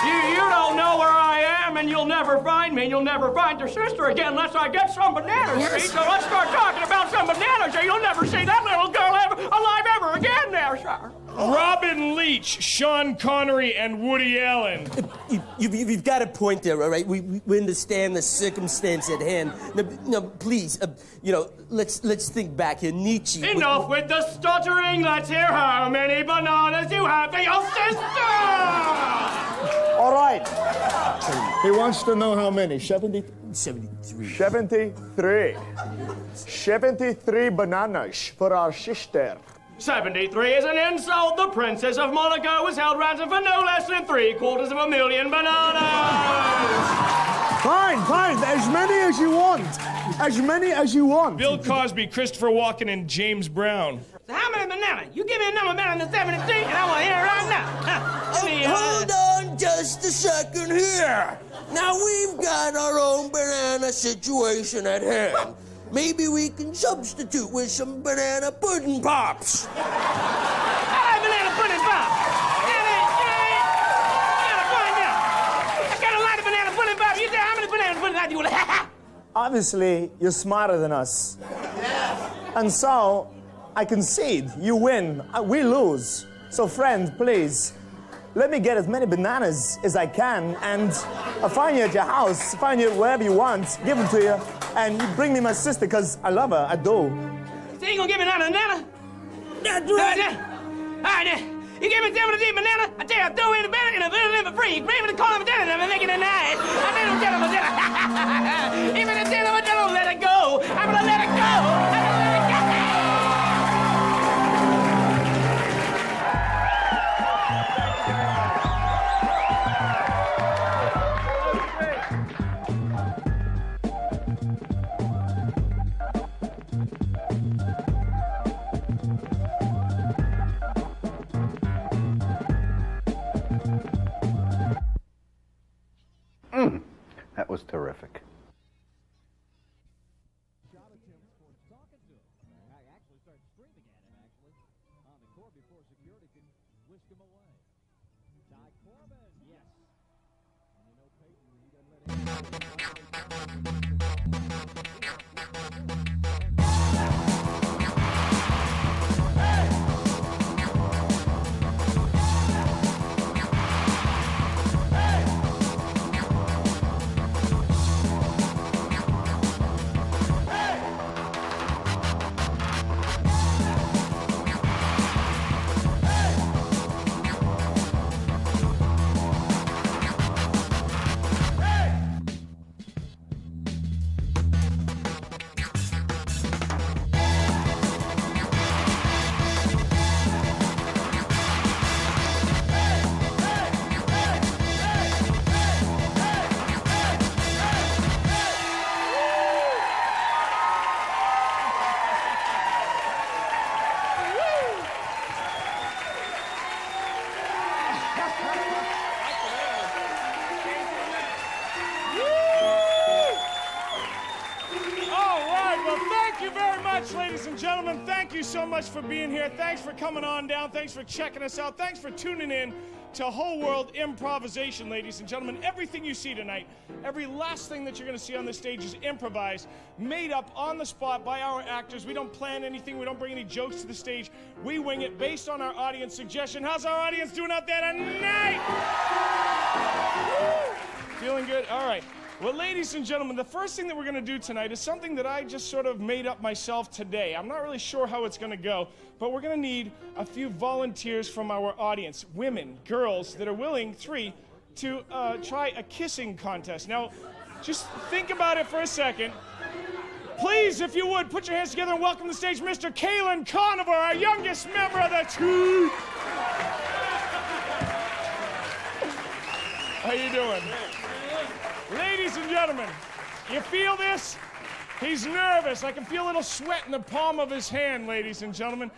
You don't know where I am, and you'll never find me, and you'll never find your sister again unless I get some bananas, see? So let's start talking about some bananas, or you'll never see that little girl alive ever again there, sir. Robin Leach, Sean Connery, and Woody Allen. You've got a point there, all right? We understand the circumstance at hand. No, please, let's think back here. Nietzsche. Enough with the stuttering. Let's hear how many bananas you have for your sister. All right. He wants to know how many. 73. 73 bananas for our sister. 73 is an insult. The Princess of Monaco was held ransom for no less than 750,000 bananas. Fine. As many as you want. Bill Cosby, Christopher Walken, and James Brown. So how many bananas? You give me a number better than 73, and I want to hear it right now. Hold on just a second here. Now we've got our own banana situation at hand. Maybe we can substitute with some banana pudding pops. Banana pudding pops. I got a lot of banana pudding pops. You say how many banana pudding pops you want? Obviously, you're smarter than us. And so, I concede. You win. We lose. So, friend, please, let me get as many bananas as I can, and I'll find you at your house, find you wherever you want, give them to you, and you bring me my sister, because I love her, I do. So you gonna give me another banana? That's right. All right, then. You give me 73 banana, I tell you, I'll throw in a banana and I'll fill it for free. You bring me the call of a dinner and I'm making it nice. I don't tell him a dinner. Even a dinner, I don't let it go. I'm gonna let it go. I'm gonna let it go. start screaming at him, actually, on the court before security could whisk him away. Ty Corbin, yes. And you know Peyton, he doesn't let ladies and gentlemen, thank you so much for being here. Thanks for coming on down. Thanks for checking us out. Thanks for tuning in to Whole World Improvisation, ladies and gentlemen. Everything you see tonight, every last thing that you're going to see on the stage is improvised, made up on the spot by our actors. We don't plan anything. We don't bring any jokes to the stage. We wing it based on our audience suggestion. How's our audience doing out there tonight? Feeling good? All right. Well, ladies and gentlemen, the first thing that we're going to do tonight is something that I just sort of made up myself today. I'm not really sure how it's going to go, but we're going to need a few volunteers from our audience, women, girls that are willing, to try a kissing contest. Now, just think about it for a second. Please, if you would, put your hands together and welcome to the stage Mr. Kalen Conover, our youngest member of the team. How you doing? Ladies and gentlemen, you feel this? He's nervous. I can feel a little sweat in the palm of his hand, ladies and gentlemen.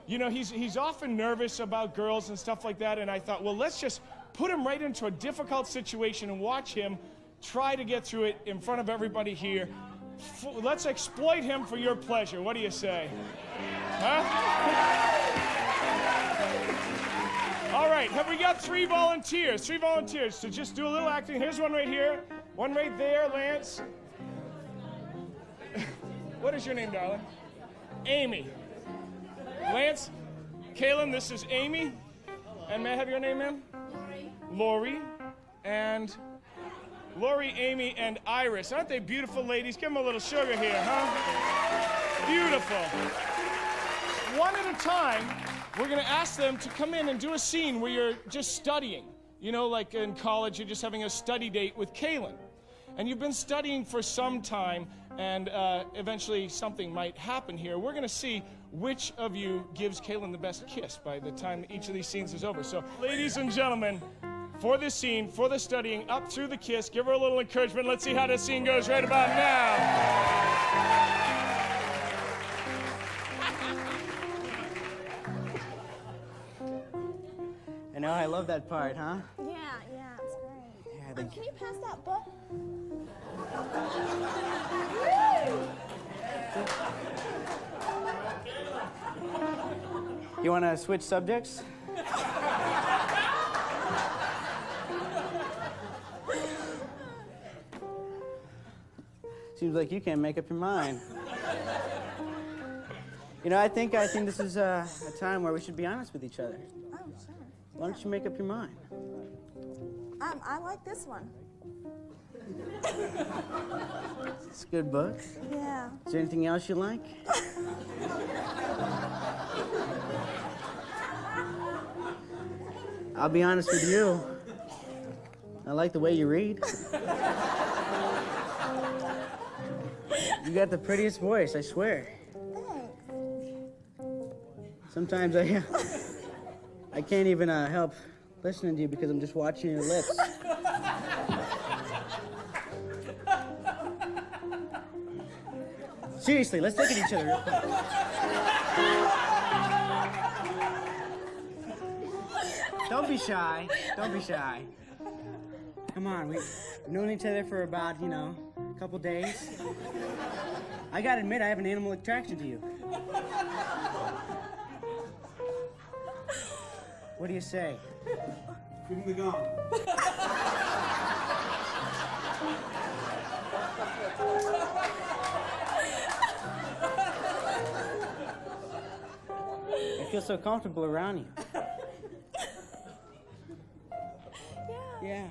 You know, he's often nervous about girls and stuff like that, and I thought, well, let's just put him right into a difficult situation and watch him try to get through it in front of everybody here. Let's exploit him for your pleasure. What do you say? Huh? All right, have we got three volunteers to just do a little acting? Here's one right here, one right there, Lance. What is your name, darling? Amy. Lance, Kalen, this is Amy. And may I have your name, ma'am? Lori. And Lori, Amy, and Iris. Aren't they beautiful ladies? Give them a little sugar here, huh? Beautiful. One at a time, we're going to ask them to come in and do a scene where you're just studying. You know, like in college, you're just having a study date with Kalen. And you've been studying for some time, and eventually something might happen here. We're going to see which of you gives Kalen the best kiss by the time each of these scenes is over. So, ladies and gentlemen, for this scene, for the studying, up through the kiss, give her a little encouragement. Let's see how this scene goes right about now. I know, I love that part, huh? Yeah, it's great. Yeah, Can you pass that book? You want to switch subjects? Seems like you can't make up your mind. You know, I think this is a time where we should be honest with each other. Oh, sure. Why don't you make up your mind? I like this one. It's a good book. Yeah. Is there anything else you like? I'll be honest with you. I like the way you read. You got the prettiest voice, I swear. Sometimes I can't even help listening to you because I'm just watching your lips. Seriously, let's look at each other real quick. Don't be shy. Don't be shy. Come on, we've known each other for about, a couple days. I gotta admit, I have an animal attraction to you. What do you say? Give me the gun. I feel so comfortable around you. Yeah.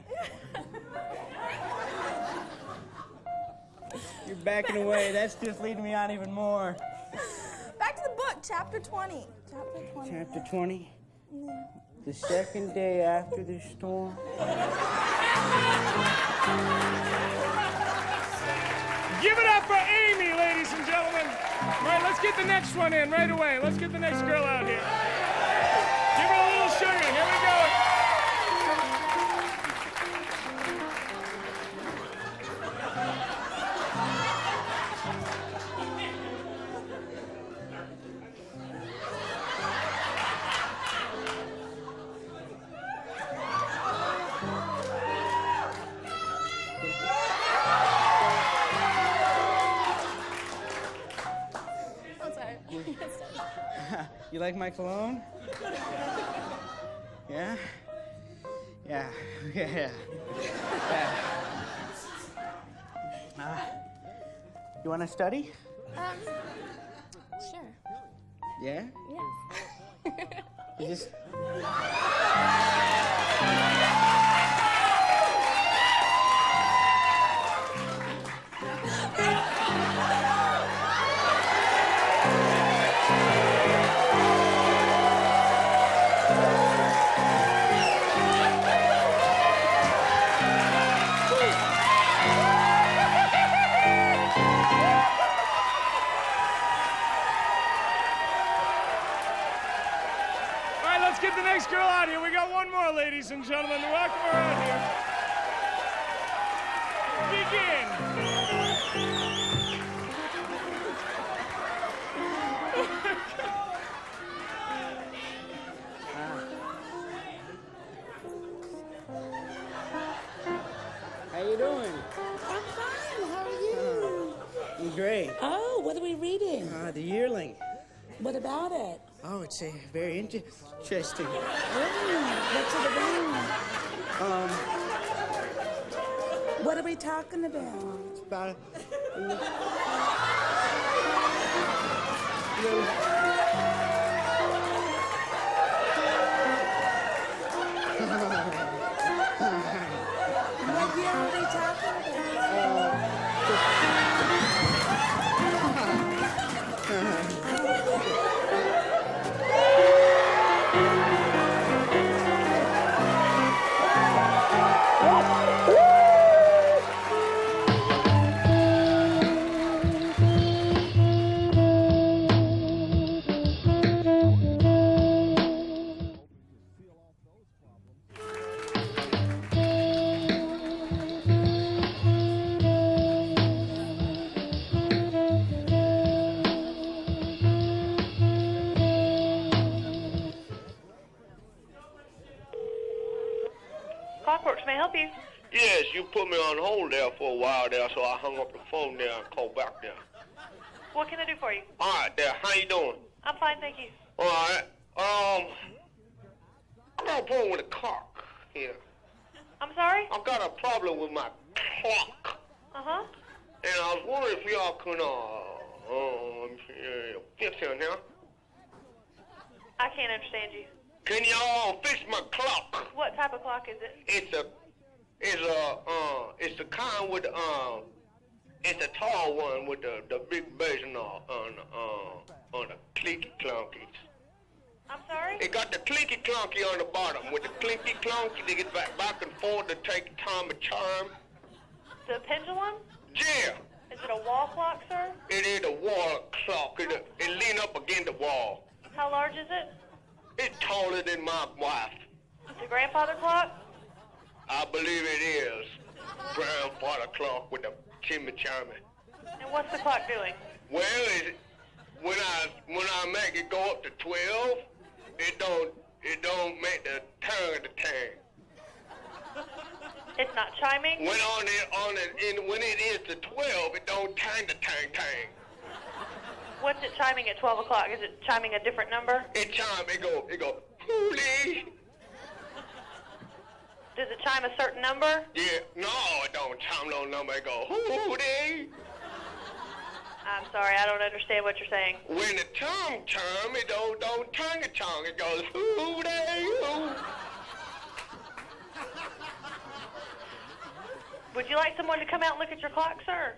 You're backing away. That's just leading me on even more. Back to the book, chapter 20. Chapter 20. Chapter 20. Yeah. The second day after the storm. Give it up for Amy, ladies and gentlemen. All right, let's get the next one in right away. Let's get the next girl out here. Give her a little sugar. Here we go. You like my cologne? Yeah? Yeah. Yeah. You want to study? Sure. Yeah? Yes. You just... Let's get the next girl out here. We got one more, ladies and gentlemen. Welcome her out here. Begin. How you doing? I'm fine. How are you? I'm great. Oh, what are we reading? The Yearling. What about it? Oh, it's very interesting. What's it about? What are we talking about? It's about What year are we talking about? Clockworks, may I help you? Yes, you put me on hold there for a while there, so I hung up the phone there and called back there. What can I do for you? All right, there. How you doing? I'm fine, thank you. All right. I got a problem with the clock here. I'm sorry? I got a problem with my clock. Uh-huh. And I was wondering if y'all could fix it here. I can't understand you. Can y'all fix my clock? What type of clock is it? It's the kind with it's a tall one with the big base on the clicky clunkies. I'm sorry? It got the clicky clunky on the bottom. With the clicky clunky, they get back and forth to take time of charm. The pendulum? Yeah. Is it a wall clock, sir? It is a wall clock. It lean up against the wall. How large is it? It's taller than my wife. It's a grandfather clock? I believe it is. Grandfather clock with the chimney chimney. And what's the clock doing? Well, when I make it go up to 12, it don't make the turn the tang. It's not chiming? When it is to 12, it don't tang the tang tang. it chiming at 12 o'clock? Is it chiming a different number? It chime, it go, Hootie. Does it chime a certain number? Yeah, no, it don't chime no number, it go, Hootie. I'm sorry, I don't understand what you're saying. When the tongue chime, it don't tongue a tongue, it goes, Hootie. Would you like someone to come out and look at your clock, sir?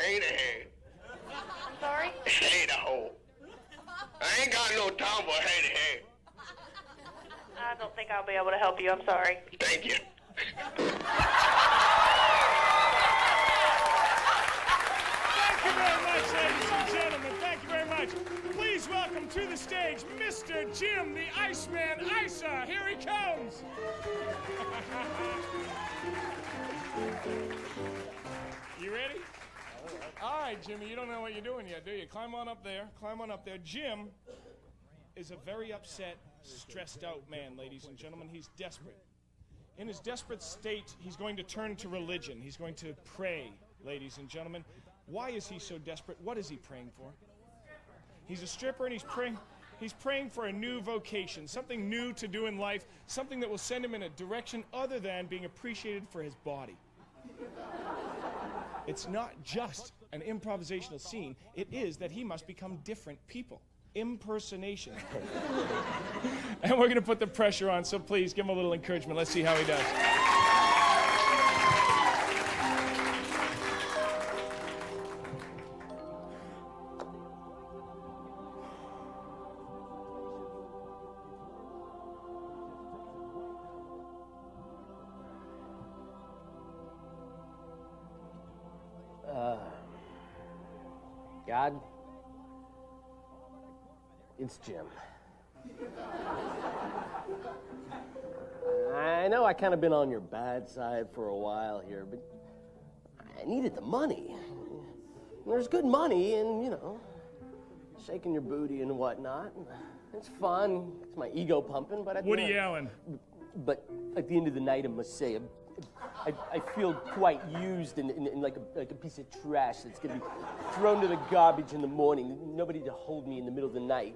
Ain't it? I'm sorry? Hey, the hoe. I ain't got no time for hey. I don't think I'll be able to help you. I'm sorry. Thank you. Thank you very much, ladies and gentlemen. Thank you very much. Please welcome to the stage Mr. Jim, the Iceman Isa. Here he comes. You ready? All right, Jimmy, you don't know what you're doing yet, do you? Climb on up there. Climb on up there. Jim is a very upset, stressed out man, ladies and gentlemen. He's desperate. In his desperate state, he's going to turn to religion. He's going to pray, ladies and gentlemen. Why is he so desperate? What is he praying for? He's a stripper and he's praying for a new vocation, something new to do in life, something that will send him in a direction other than being appreciated for his body. It's not just an improvisational scene. It is that he must become different people. Impersonation. And we're going to put the pressure on, so please give him a little encouragement. Let's see how he does. God, it's Jim. I know I kind of been on your bad side for a while here, but I needed the money. There's good money in, shaking your booty and whatnot. It's fun. It's my ego pumping, but Woody Allen. But at the end of the night, I must say, I feel quite used and like a piece of trash that's going to be thrown to the garbage in the morning. Nobody to hold me in the middle of the night.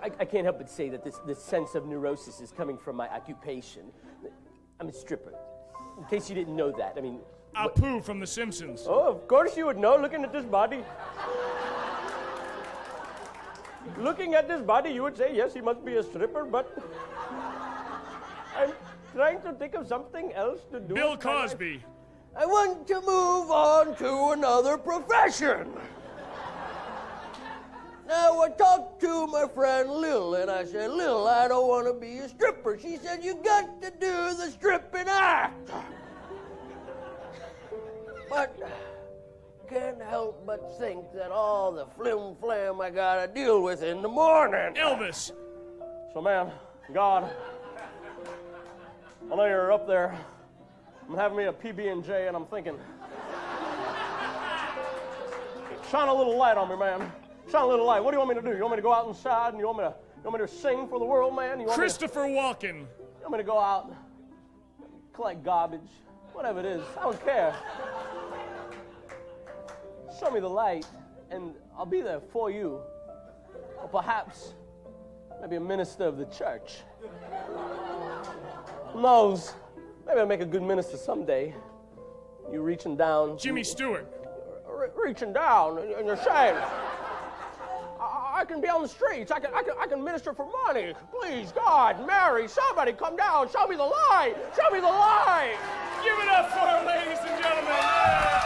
I can't help but say that this sense of neurosis is coming from my occupation. I'm a stripper. In case you didn't know that, I mean... Apu from The Simpsons. Oh, of course you would know, looking at this body. Looking at this body, you would say, yes, he must be a stripper, but... I'm trying to think of something else to do. Bill Cosby. I want to move on to another profession. Now, I talked to my friend Lil, and I said, Lil, I don't want to be a stripper. She said, you got to do the stripping act. But can't help but think that all the flim-flam I got to deal with in the morning. Elvis. So, man, God, I know you're up there. I'm having me a PB&J, and I'm thinking, shine a little light on me, man. Shine a little light. What do you want me to do? You want me to go out inside, and you want me to sing for the world, man? You want Christopher Walken. You want me to go out, collect garbage, whatever it is. I don't care. Show me the light, and I'll be there for you. Or perhaps, maybe a minister of the church. Who knows? Maybe I'll make a good minister someday. You reaching down. Jimmy Stewart. Reaching down, and you're saying, I can be on the streets. I can minister for money. Please, God, Mary, somebody come down. Show me the light. Show me the light. Give it up for her, ladies and gentlemen. Yeah.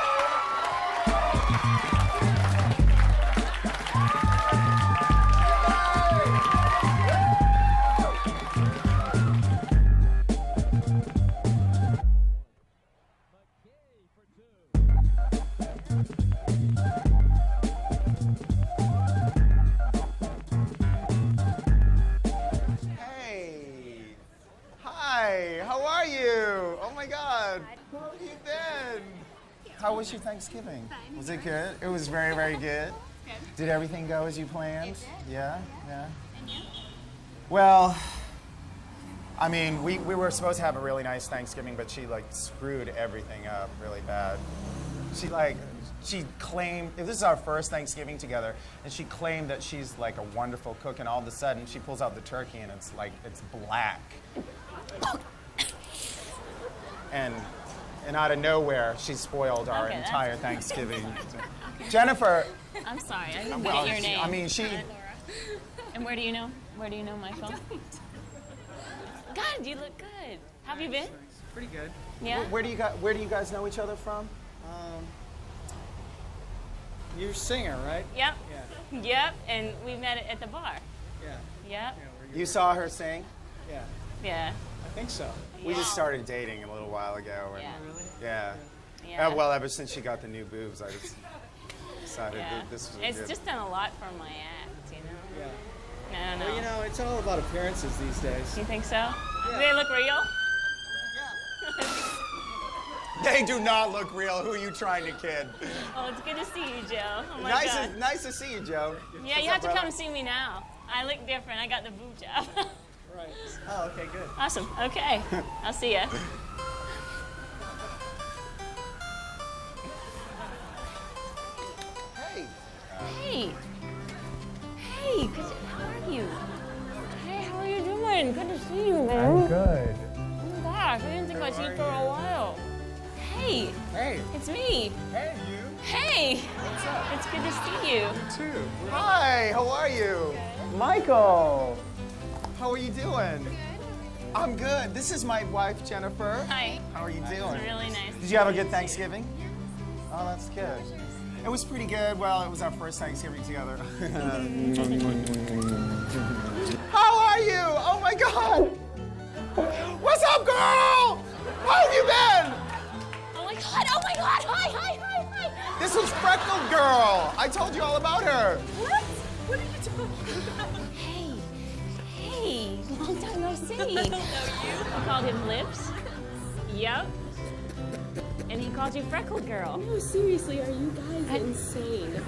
How was your Thanksgiving? Was it good? It was very, very good. Did everything go as you planned? Yeah, yeah. And you? Well, I mean, we were supposed to have a really nice Thanksgiving, but she screwed everything up really bad. she claimed, this is our first Thanksgiving together, and she claimed that she's like a wonderful cook, and all of a sudden she pulls out the turkey and it's like, it's black. And out of nowhere, she spoiled our Okay, entire Thanksgiving. Jennifer. I'm sorry, I didn't Well, get your name. I mean, she. And where do you know? Where do you know Michael? God, you look good. How have you been? Pretty good. Yeah? Where do you guys know each other from? You're a singer, right? Yep. Yeah. Yep, and we met at the bar. Yeah. Yep. You saw her sing? Yeah. Yeah. I think so. We just started dating a little while ago. And, Yeah. Yeah. Yeah. Well, ever since she got the new boobs, I just decided Yeah. that this was It's good. just done a lot for my act, you know? Yeah. I don't know. Well, you know, it's all about appearances these days. You think so? Do they look real? They do not look real. Who are you trying to kid? Oh, it's good to see you, Joe. Oh my nice, God. nice to see you, Joe. Yeah, What's you up, have to brother? come see me now. I look different. I got the boob job. Right. Oh, okay, good. Awesome. Okay. I'll see ya. Hey. Hey. Hey, how are you? Hey, how are you doing? Good to see you, man. I'm good. Oh my gosh, I didn't think I'd see you for a while. Hey. Hey. It's me. Hey, you. Hey. What's up? It's good to see you. You too. Hi, how are you? Michael. How are you doing? Good. I'm good. This is my wife, Jennifer. Hi. How are you doing? It's really nice. Did you have a good Thanksgiving? Oh, that's good. It was pretty good. Well, it was our first Thanksgiving together. How are you? Oh my God! What's up, girl? How have you been? Oh my God, oh my God, hi, hi, hi, hi. This was Freckled Girl. I told you all about her. What? What are you talking about? Hey, long time no see. I don't know you. I called him Lips. Yep. And he called you Freckled Girl. No, seriously, are you guys insane?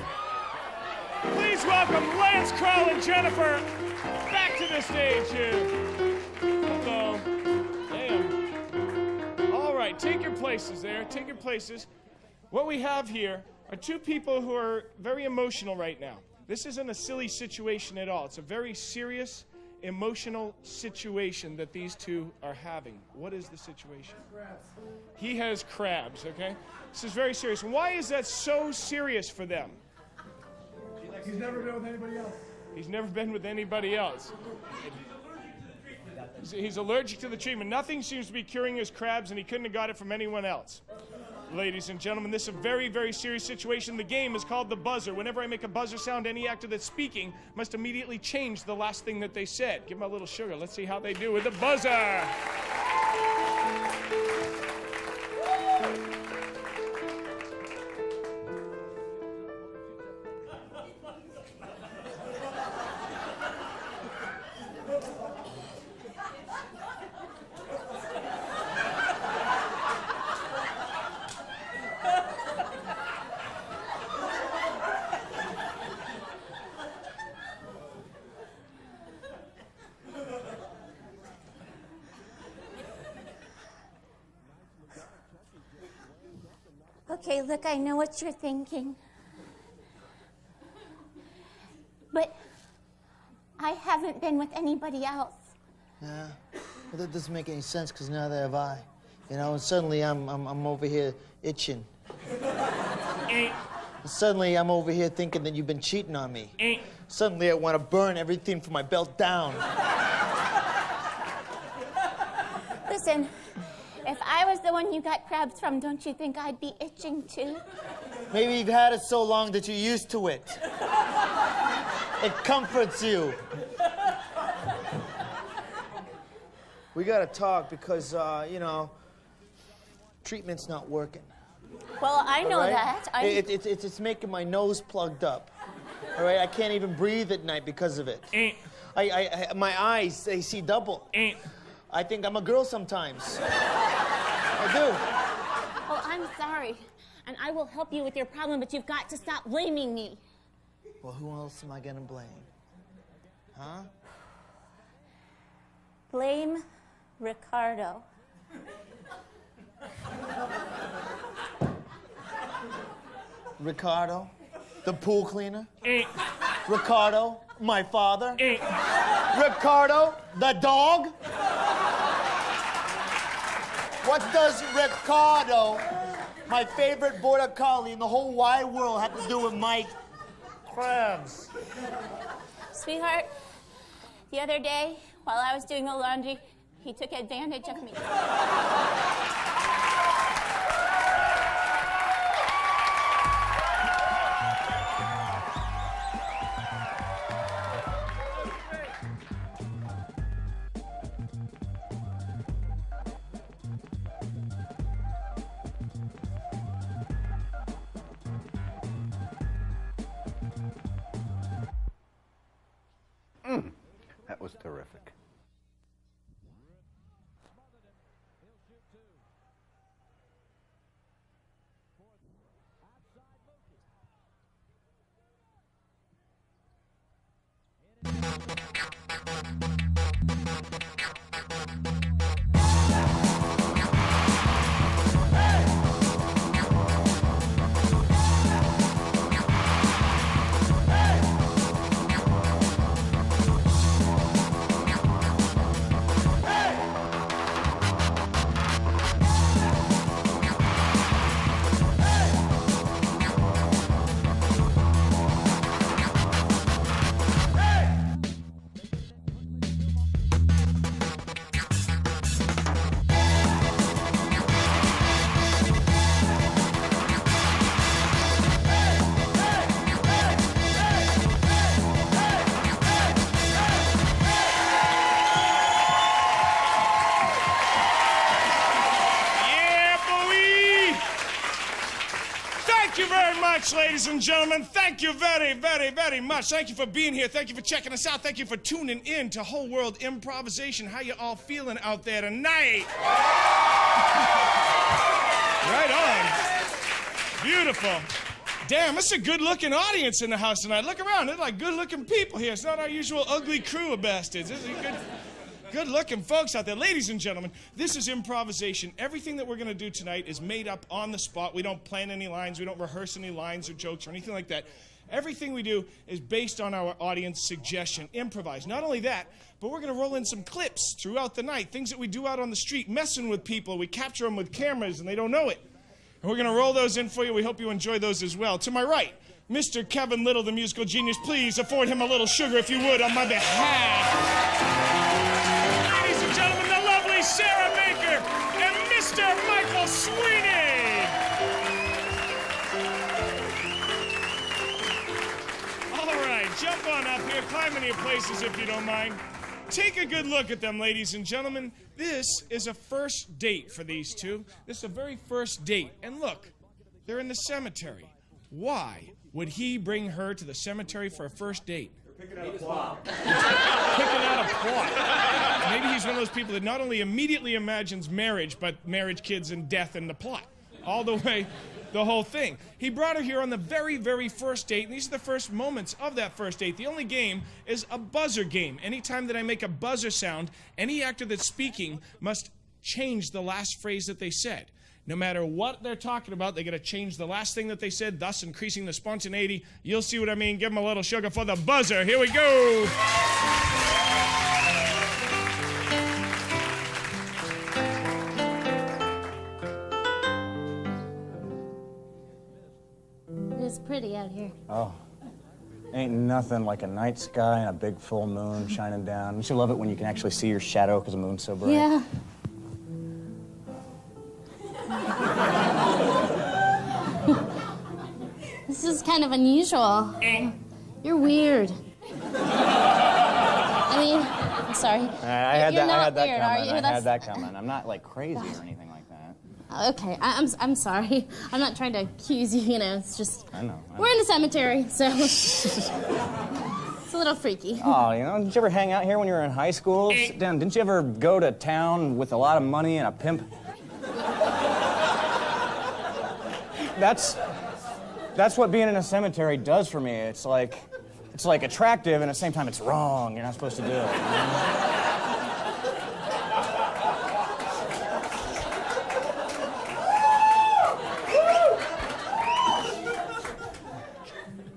Please welcome Lance Kroll and Jennifer back to the stage here. Hello. Damn. All right, take your places there. Take your places. What we have here are two people who are very emotional right now. This isn't a silly situation at all. It's a very serious, emotional situation that these two are having. What is the situation? He has crabs, okay? This is very serious. Why is that so serious for them? He's never been with anybody else. He's never been with anybody else. He's allergic to the treatment. Nothing seems to be curing his crabs, and he couldn't have got it from anyone else. Ladies and gentlemen, this is a very, very serious situation. The game is called the buzzer. Whenever I make a buzzer sound, any actor that's speaking must immediately change the last thing that they said. Give them a little sugar. Let's see how they do with the buzzer. Okay, look, I know what you're thinking. But I haven't been with anybody else. Yeah, well, that doesn't make any sense because neither have I. You know, and suddenly I'm over here itching. Suddenly I'm over here thinking that you've been cheating on me. Suddenly I want to burn everything from my belt down. Listen, if I was the one you got crabs from, don't you think I'd be itching too? Maybe you've had it so long that you're used to it. It comforts you. We gotta talk because, you know, treatment's not working. Well, I know All right? that. It's making my nose plugged up. All right, I can't even breathe at night because of it. My eyes, they see double. I think I'm a girl sometimes. I do. Well, I'm sorry, and I will help you with your problem, but you've got to stop blaming me. Well, who else am I gonna blame? Huh? Blame Ricardo. Ricardo, the pool cleaner. Ricardo, my father. Ricardo, the dog. What does Ricardo, my favorite border collie in the whole wide world, have to do with Mike Krabs? Sweetheart, the other day, while I was doing the laundry, he took advantage of me. That was terrific. Ladies and gentlemen, thank you very, very, very much. Thank you for being here. Thank you for checking us out. Thank you for tuning in to Whole World Improvisation. How you all feeling out there tonight? Right on. Beautiful. Damn, it's a good-looking audience in the house tonight. Look around. They're like good-looking people here. It's not our usual ugly crew of bastards. This is good-looking folks out there. Ladies and gentlemen, this is improvisation. Everything that we're going to do tonight is made up on the spot. We don't plan any lines. We don't rehearse any lines or jokes or anything like that. Everything we do is based on our audience suggestion. Improvise. Not only that, but we're going to roll in some clips throughout the night, things that we do out on the street, messing with people. We capture them with cameras, and they don't know it. And we're going to roll those in for you. We hope you enjoy those as well. To my right, Mr. Kevin Little, the musical genius. Please afford him a little sugar, if you would, on my behalf. Ladies and gentlemen, the lovely Sarah Baker and Mr. Michael Sweeney. All right, jump on up here, climb in your places if you don't mind. Take a good look at them, ladies and gentlemen. This is a first date for these two. This is a very first date. And look, they're in the cemetery. Why would he bring her to the cemetery for a first date? Picking out a plot. Picking out a plot. Maybe he's one of those people that not only immediately imagines marriage, but marriage, kids, and death in the plot. All the way, the whole thing. He brought her here on the very, very first date, and these are the first moments of that first date. The only game is a buzzer game. Anytime that I make a buzzer sound, any actor that's speaking must change the last phrase that they said. No matter what they're talking about, they got to change the last thing that they said, thus increasing the spontaneity. You'll see what I mean. Give them a little sugar for the buzzer. Here we go. It's pretty out here. Oh, ain't nothing like a night sky and a big full moon shining down. Don't you love it when you can actually see your shadow because the moon's so bright? Yeah. This is kind of unusual. You're weird. I mean, I'm sorry. I had that weird, coming. I That's... had that coming. I'm not like crazy or anything like that. Okay, I'm sorry. I'm not trying to accuse you, it's just... I know. We're in the cemetery, so... It's a little freaky. Oh, didn't you ever hang out here when you were in high school? Sit down. Didn't you ever go to town with a lot of money and a pimp? That's what being in a cemetery does for me. It's like attractive, and at the same time it's wrong. You're not supposed to do it.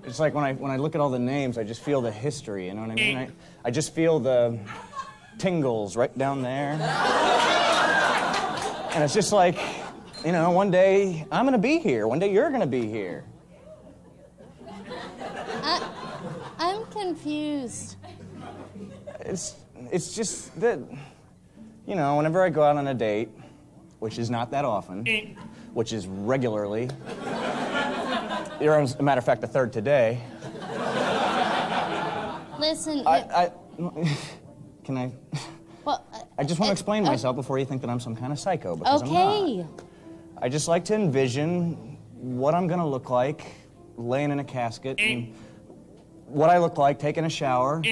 It's like when I look at all the names, I just feel the history, you know what I mean? I just feel the tingles right down there. And it's just like, you know, one day I'm gonna be here, one day you're gonna be here. I'm confused. It's just that, you know, whenever I go out on a date, which is not that often, which is regularly, you're, as a matter of fact, the third today. Listen, can I? Well, I just want to explain myself before you think that I'm some kind of psycho, because I'm not. I just like to envision what I'm gonna look like laying in a casket, and what I look like taking a shower,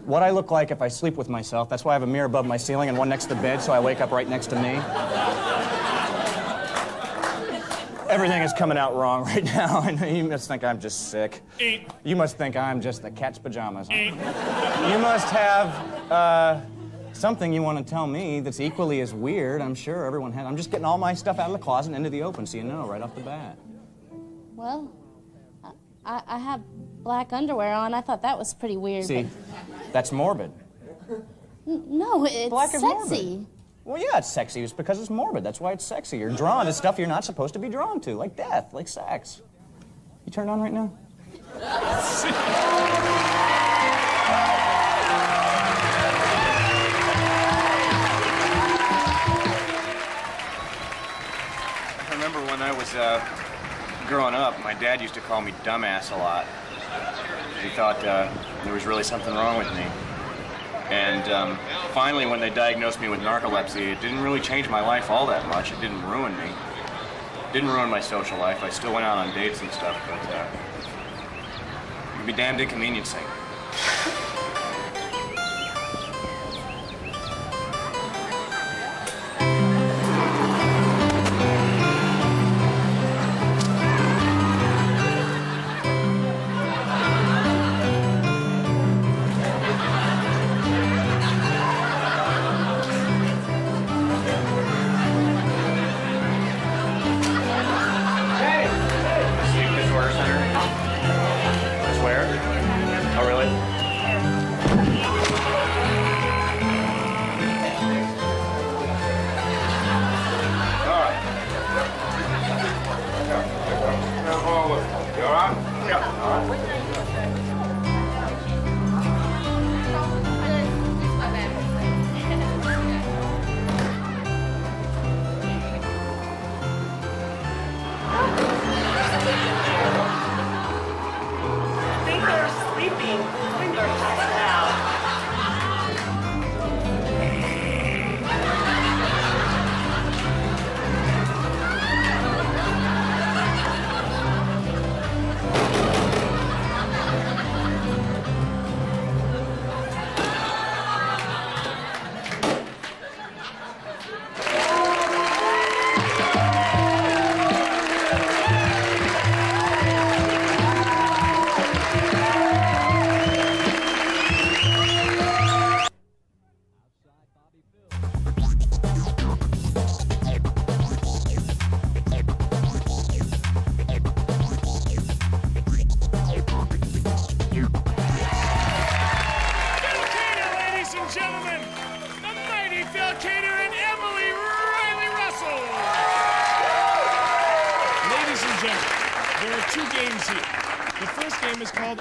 what I look like if I sleep with myself. That's why I have a mirror above my ceiling and one next to the bed, so I wake up right next to me. Everything is coming out wrong right now, and you must think I'm just sick. You must think I'm just the cat's pajamas. Huh? You must have something you want to tell me that's equally as weird. I'm sure everyone has. I'm just getting all my stuff out of the closet and into the open, so you know right off the bat. well, I have black underwear on. I thought that was pretty weird. See, that's morbid. No, it's Black is sexy. morbid. Well, yeah, it's sexy. It's because it's morbid. That's why it's sexy. You're drawn to stuff you're not supposed to be drawn to, like death, like sex. You turned on right now? I remember when I was growing up, my dad used to call me dumbass a lot. He thought there was really something wrong with me. And finally, when they diagnosed me with narcolepsy, it didn't really change my life all that much. It didn't ruin me. It didn't ruin my social life. I still went out on dates and stuff, but it'd be damned inconveniencing.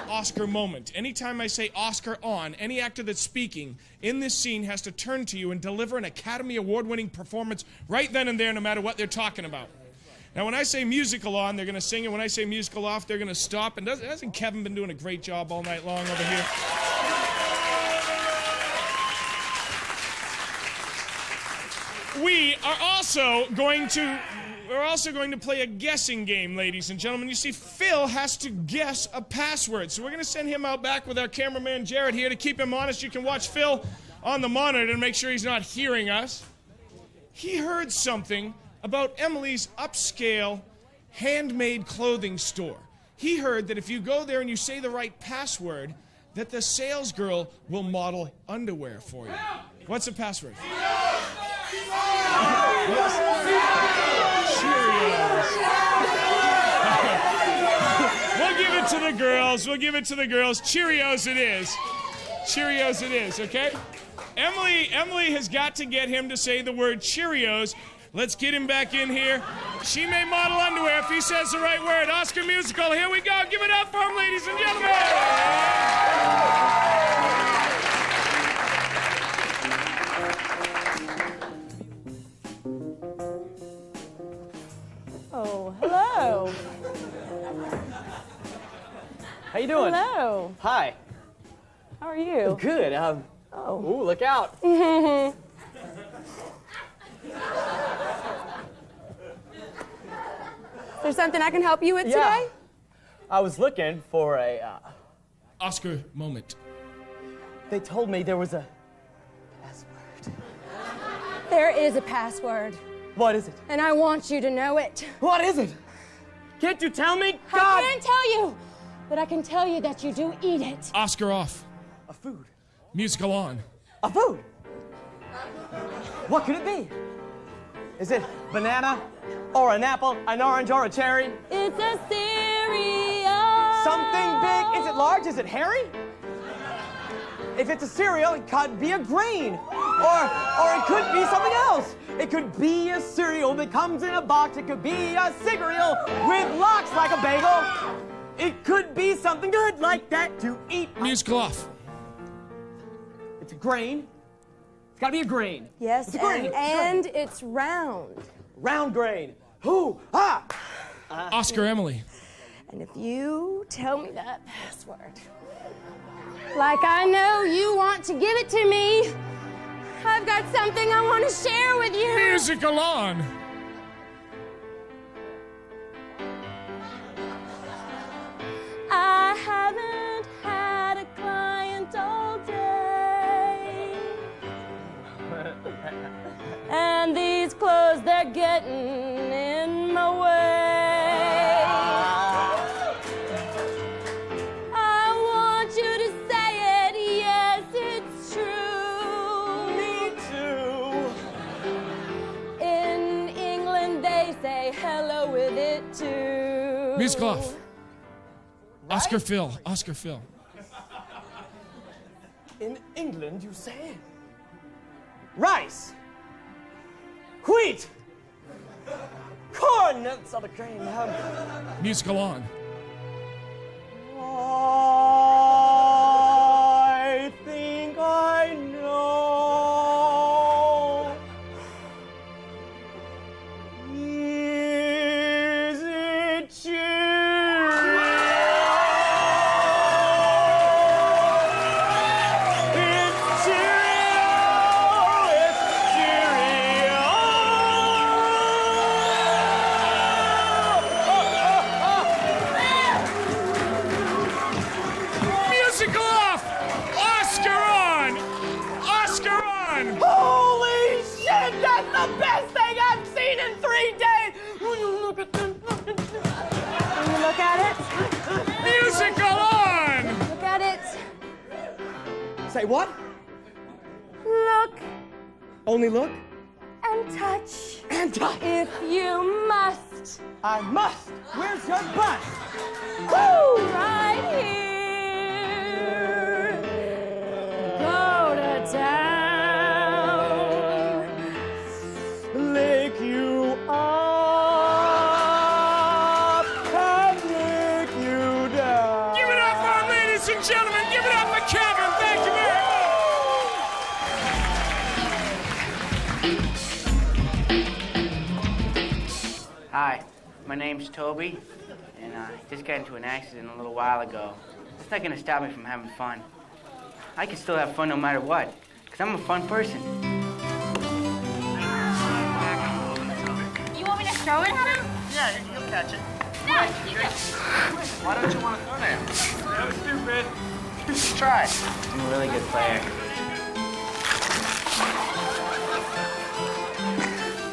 Oscar moment. Anytime I say Oscar on, any actor that's speaking in this scene has to turn to you and deliver an Academy Award-winning performance right then and there, no matter what they're talking about. Now, when I say musical on, they're going to sing, and when I say musical off, they're going to stop. And hasn't Kevin been doing a great job all night long over here? We are also going to play a guessing game, ladies and gentlemen. You see, Phil has to guess a password. So we're going to send him out back with our cameraman, Jared, here to keep him honest. You can watch Phil on the monitor to make sure he's not hearing us. He heard something about Emily's upscale handmade clothing store. He heard that if you go there and you say the right password, that the sales girl will model underwear for you. What's the password? Cheerios. We'll give it it to the girls. We'll give it to the girls. Cheerios it is. Cheerios it is, okay? Emily has got to get him to say the word Cheerios. Let's get him back in here. She may model underwear if he says the right word. Oscar Musical, here we go. Give it up for him, ladies and gentlemen. Oh, hello. How you doing? Hello. Hi. How are you? Good. Ooh, look out. Is there something I can help you with today? I was looking for a... Oscar moment. They told me there was a... There is a password. What is it? And I want you to know it. What is it? Can't you tell me? God! I can't tell you, but I can tell you that you do eat it. Oscar off. A food. Musical on. A food? What could it be? Is it banana, or an apple, an orange, or a cherry? It's a cereal. Something big. Is it large? Is it hairy? If it's a cereal, it could be a grain. Or it could be something else. It could be a cereal that comes in a box. It could be a cereal with locks like a bagel. It could be something good like that to eat. Musical off. It's a grain. It's gotta be a grain. Yes, it's a grain. and it's round. Round grain. Who? Ah! Oscar Emily. And if you tell me that password, like I know you want to give it to me, I've got something I want to share with you. Musical on. I haven't had a client all day. And these clothes, they're getting in my way. I want you to say it, yes, it's true. Me too. In England, they say hello with it too. Musical off. Oscar Phil. Oscar Phil. In England, you say? Rice. Wheat. Corn. That's other grain. Musical on. I think I know. Is it Musical off. Oscar on. Oscar on. Holy shit, that's the best thing I've seen in 3 days! Will you look at them? Can you look at it? Musical on. Look at it. Say what? Look Only look? and touch. And touch. If you must. I must. Where's your butt? Woo! Right here. Go to town. Lick you up and lick you down. Give it up for our ladies and gentlemen. Give it up for Kevin. Thank you very much. Hi, my name's Toby, and I just got into an accident a little while ago. It's not gonna stop me from having fun. I can still have fun no matter what, because I'm a fun person. You want me to throw it at him? Yeah, you'll catch it. No, you can. Why don't you want to throw that? That was stupid. Just try. I'm a really good player.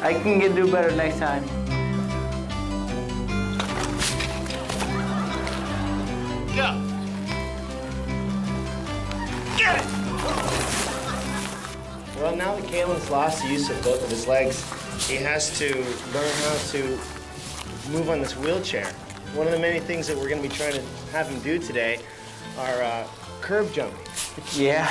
I can do better next time. Go. Get it! Well, now that Kalen's lost the use of both of his legs, he has to learn how to move on this wheelchair. One of the many things that we're going to be trying to have him do today are curb jumping. Yeah.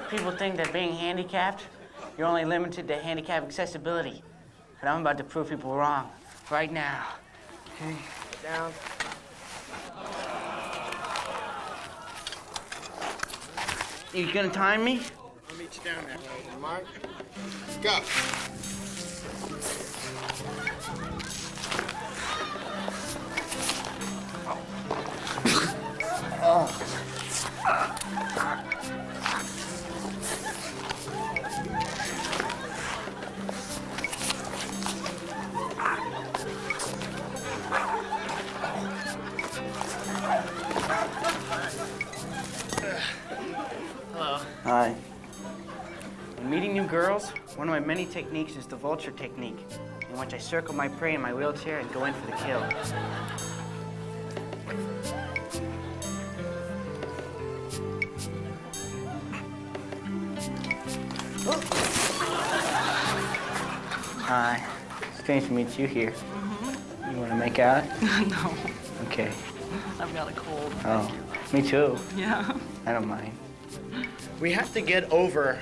People think that being handicapped, you're only limited to handicap accessibility. But I'm about to prove people wrong right now. Okay? Down. You gonna time me? I'll meet you down there. Mark, let's go. Hello. Hi. When meeting new girls, one of my many techniques is the vulture technique, in which I circle my prey in my wheelchair and go in for the kill. Hi. Strange to meet you here. You want to make out? No. Okay. I've got a cold. Oh, me too. Yeah. I don't mind. We have to get over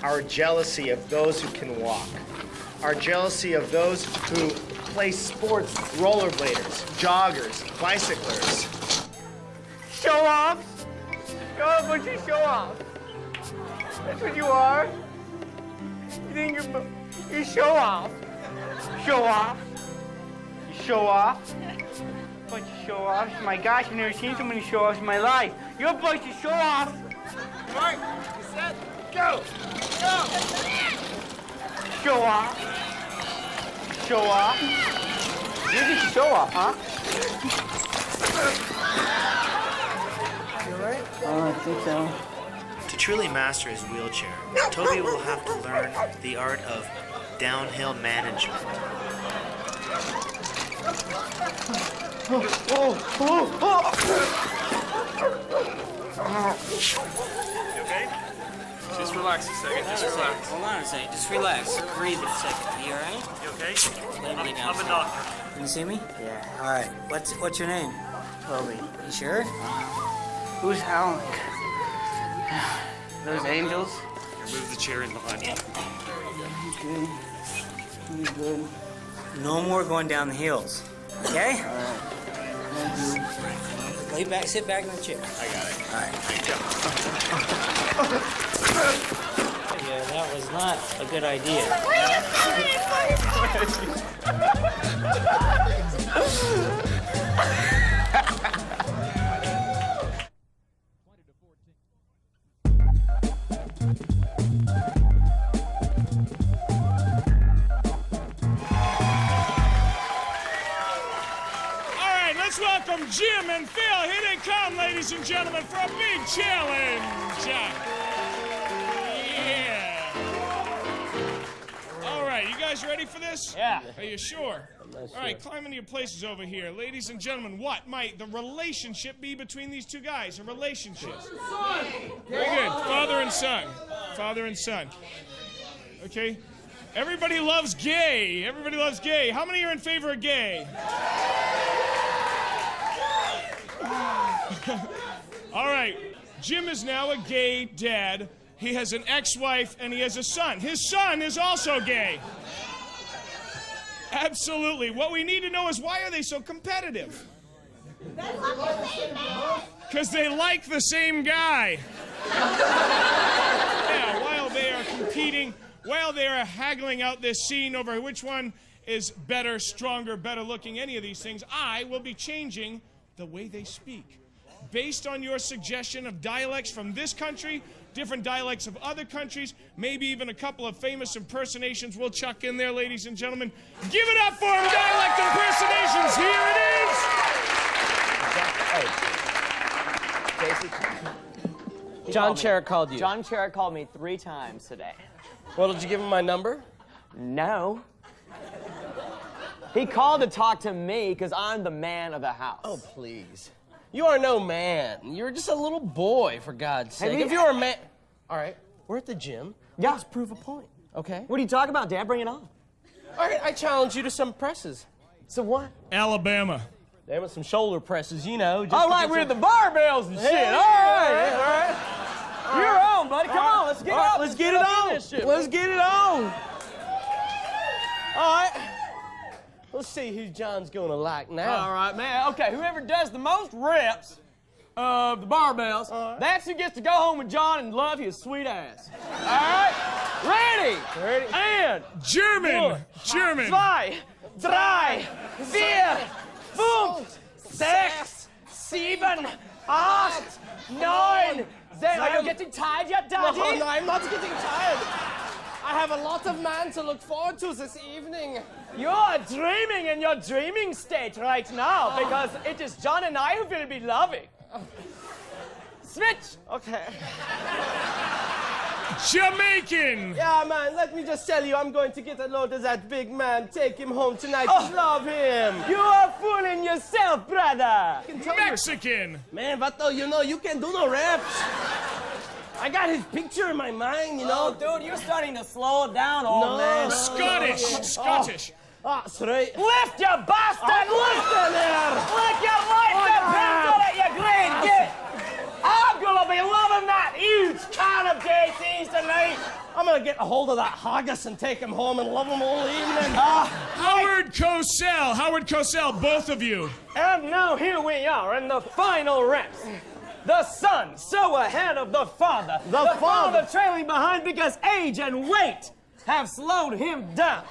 our jealousy of those who can walk, our jealousy of those who play sports, rollerbladers, joggers, bicyclers. Show offs! You're a bunch of show offs. That's what you are. You think you show off. Show off. You show off. Bunch of show offs. My gosh, I've never seen so many show offs in my life. You're a bunch of show offs. Mark, you set, go! Go! Show off. Show off. You're just show off, huh? You all right? Oh, I think so. To truly master his wheelchair, Toby will have to learn the art of downhill management. You okay? Just relax a second. Just relax. Hold on a second. Just relax. Breathe a second. Are you all right? You okay? I'm a doctor. Can you see me? Yeah. All right. What's your name? Toby. You sure? Who's howling? Those angels? Move the chair in behind you. Okay. Pretty good. No more going down the hills. Okay? All right. Thank you. Lay back. Sit back in the chair. I got it. All right. Yeah, that was not a good idea. Let's welcome Jim and Phil. Here they come, ladies and gentlemen, for a big challenge. Yeah. All right, you guys ready for this? Yeah. Are you sure? All right, climb into your places over here. Ladies and gentlemen, what might the relationship be between these two guys? A relationship. Very good. Father and son. Father and son. Okay. Everybody loves gay. Everybody loves gay. How many are in favor of gay? All right, Jim is now a gay dad. He has an ex-wife and he has a son. His son is also gay. Absolutely. What we need to know is, why are they so competitive? Because they like the same guy. Yeah, while they are competing, while they are haggling out this scene over which one is better, stronger, better looking, any of these things, I will be changing the way they speak. Based on your suggestion of dialects from this country, different dialects of other countries, maybe even a couple of famous impersonations we'll chuck in there, ladies and gentlemen. Give it up for them, dialect impersonations. Here it is. John Cherritt called you. John Cherritt called me 3 times today. Well, did you give him my number? No. He called to talk to me because I'm the man of the house. Oh, please. You are no man. You're just a little boy, for God's sake. If you were a man... All right, we're at the gym. Yeah. Let's prove a point, okay? What are you talking about, Dad? Bring it on. All right, I challenge you to some presses. So what? Alabama. Damn it, some shoulder presses, you know. Oh, like with the barbells and shit. Yeah, All right, yeah. all right. You're on, buddy. Come on, let's get All right, up. let's get it on. Let's get it on. All right. Let's see who John's going to like now. All right, man. Okay, whoever does the most reps of the barbells, that's who gets to go home with John and love his sweet ass. All right? Ready? And German. German. 2, 3, 4, 5, 6, 7, 8, 9, 10. Are you getting tired yet, Daddy? No, I'm not getting tired. I have a lot of man to look forward to this evening. You're dreaming in your dreaming state right now because it is John and I who will be loving. Switch. Okay. Jamaican. Yeah, man, let me just tell you, I'm going to get a load of that big man, take him home tonight, love him. You are fooling yourself, brother. Mexican. Man, Vato, you know, you can do no reps. I got his picture in my mind, you know. Oh, dude, you're starting to slow it down, old man. Scottish. Scottish. Straight. Lift, you bastard! Lift in there! Lift your life depends on it, you great git! I'm gonna be loving that huge can of JC's tonight! I'm gonna get a hold of that haggis and take him home and love him all evening. Howard Cosell, both of you. And now here we are in the final reps. The son so ahead of the father. The father trailing behind because age and weight have slowed him down.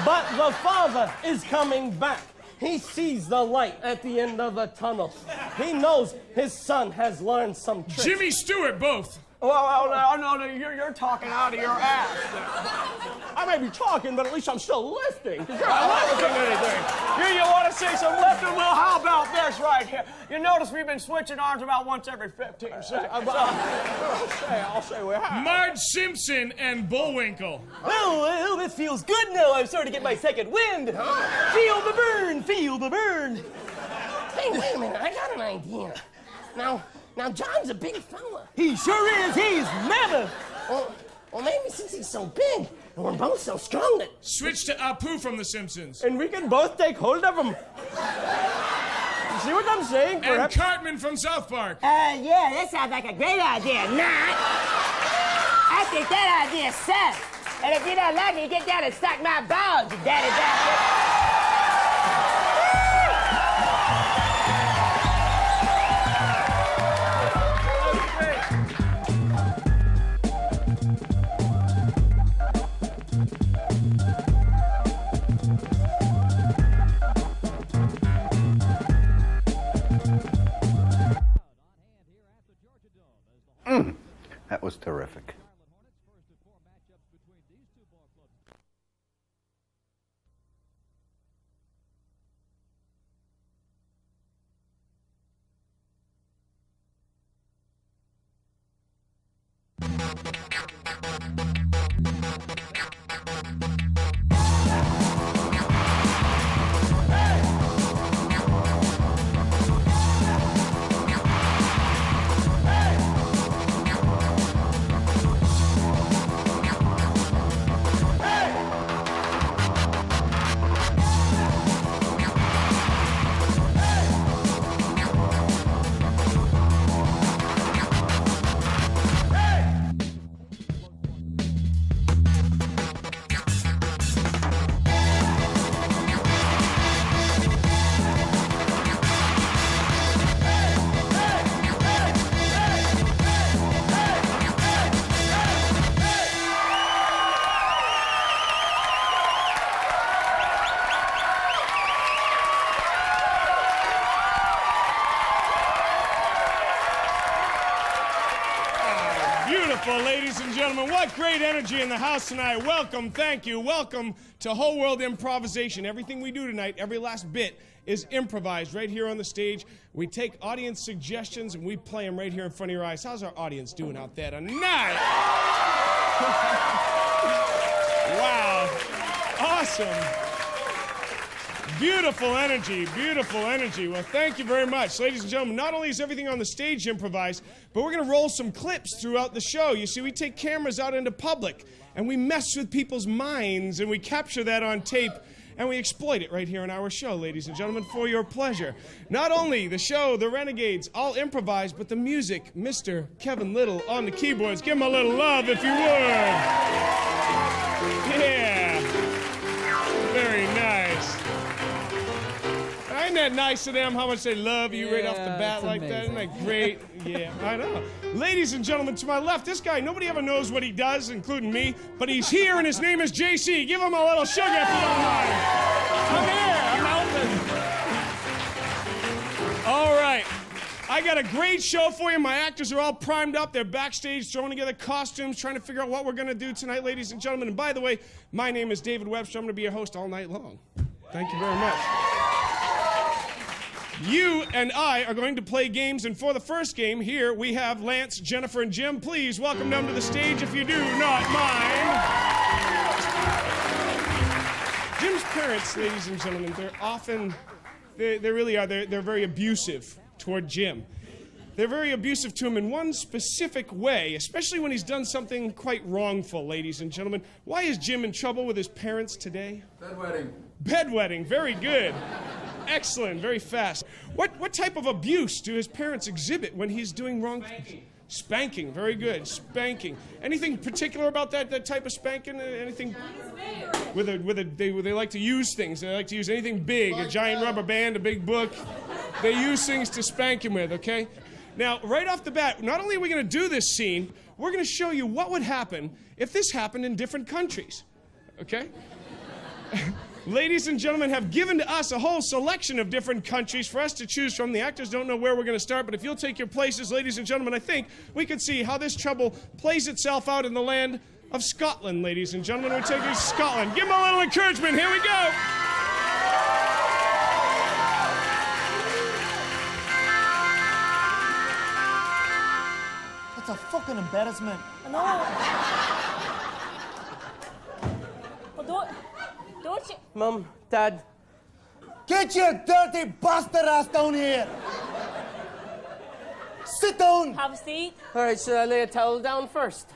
But the father is coming back. He sees the light at the end of the tunnel. He knows his son has learned some tricks. Jimmy Stewart, both. Well, no, you're talking out of your ass. I may be talking, but at least I'm still lifting. You're not lifting anything. You want to see some lifting? Well, how about this right here? You notice we've been switching arms about once every 15 seconds. I'll say we have. Marge Simpson and Bullwinkle. Well, this feels good now. I'm starting to get my second wind. Feel the burn, feel the burn. Hey, wait a minute. I got an idea. Now, John's a big fella. He sure is. He's mammoth. Well, maybe since he's so big and we're both so strong that... Switch to Apu from The Simpsons. And we can both take hold of him. You see what I'm saying? And Cartman from South Park. Yeah, that sounds like a great idea. Not. I think that idea sucks. And if you don't like it, you get down and suck my balls, you daddy bastard. That was terrific. Ladies and gentlemen, what great energy in the house tonight. Welcome, thank you, welcome to Whole World Improvisation. Everything we do tonight, every last bit, is improvised right here on the stage. We take audience suggestions and we play them right here in front of your eyes. How's our audience doing out there tonight? Wow, awesome. Beautiful energy, beautiful energy. Well, thank you very much. Ladies and gentlemen, not only is everything on the stage improvised, but we're going to roll some clips throughout the show. You see, we take cameras out into public, and we mess with people's minds, and we capture that on tape, and we exploit it right here on our show, ladies and gentlemen, for your pleasure. Not only the show, the Renegades, all improvised, but the music, Mr. Kevin Little on the keyboards. Give him a little love, if you would. Yeah. Very nice. Ain't that nice of them, how much they love you right off the bat like that? Isn't that great? Yeah, I know. Ladies and gentlemen, to my left, this guy, nobody ever knows what he does, including me, but he's here and his name is JC. Give him a little sugar if you don't mind. I'm here, I'm helping. All right. I got a great show for you. My actors are all primed up. They're backstage throwing together costumes, trying to figure out what we're going to do tonight, ladies and gentlemen. And by the way, my name is David Webster. I'm going to be your host all night long. Thank you very much. You and I are going to play games, and for the first game, here we have Lance, Jennifer, and Jim. Please welcome them to the stage if you do not mind. Jim's parents, ladies and gentlemen, they're often, they really are, they're very abusive toward Jim. They're very abusive to him in one specific way, especially when he's done something quite wrongful, ladies and gentlemen. Why is Jim in trouble with his parents today? Bedwetting. Bedwetting, very good. Excellent, very fast. What type of abuse do his parents exhibit when he's doing wrong? Spanking, very good. Spanking. Anything particular about that type of spanking? Anything? They like to use things. They like to use anything big, a giant rubber band, a big book. They use things to spank him with, okay? Now, right off the bat, not only are we going to do this scene, we're going to show you what would happen if this happened in different countries, okay? Ladies and gentlemen have given to us a whole selection of different countries for us to choose from. The actors don't know where we're going to start, but if you'll take your places, ladies and gentlemen, I think we could see how this trouble plays itself out in the land of Scotland, ladies and gentlemen. We're taking Scotland. Give them a little encouragement. Here we go. That's a fucking embarrassment. I know. Well, don't you... Mum, Dad. Get your dirty bastard ass down here. Sit down. Have a seat. All right, should I lay a towel down first?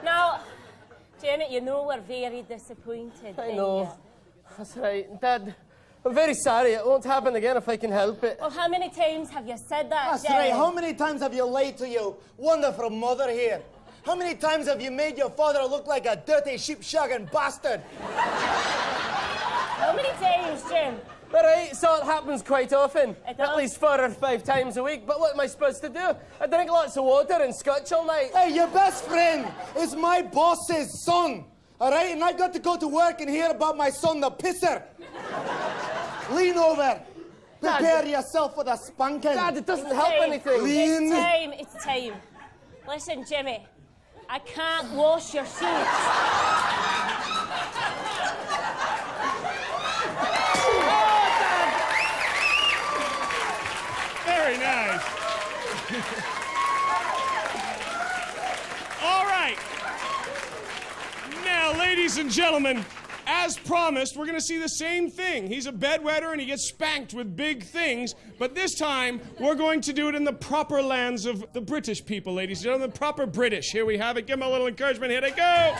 Now, Janet, you know we're very disappointed. I in know. you. That's right. Dad, I'm very sorry. It won't happen again if I can help it. Well, how many times have you said that, That's Janet? right. How many times have you lied to your wonderful mother here? How many times have you made your father look like a dirty sheep-shagging bastard? How many times, Jim? All right, so it happens quite often. It does. At least 4 or 5 times a week. But what am I supposed to do? I drink lots of water and scotch all night. Hey, your best friend is my boss's son, all right? And I've got to go to work and hear about my son, the pisser. Lean over. Prepare yourself for the spanking. Dad, it doesn't help anything. Lean. It's time. Listen, Jimmy, I can't wash your sheets. Very nice. All right. Now, ladies and gentlemen, as promised, we're going to see the same thing. He's a bedwetter and he gets spanked with big things, but this time we're going to do it in the proper lands of the British people, ladies and gentlemen, the proper British. Here we have it. Give them a little encouragement. Here they go.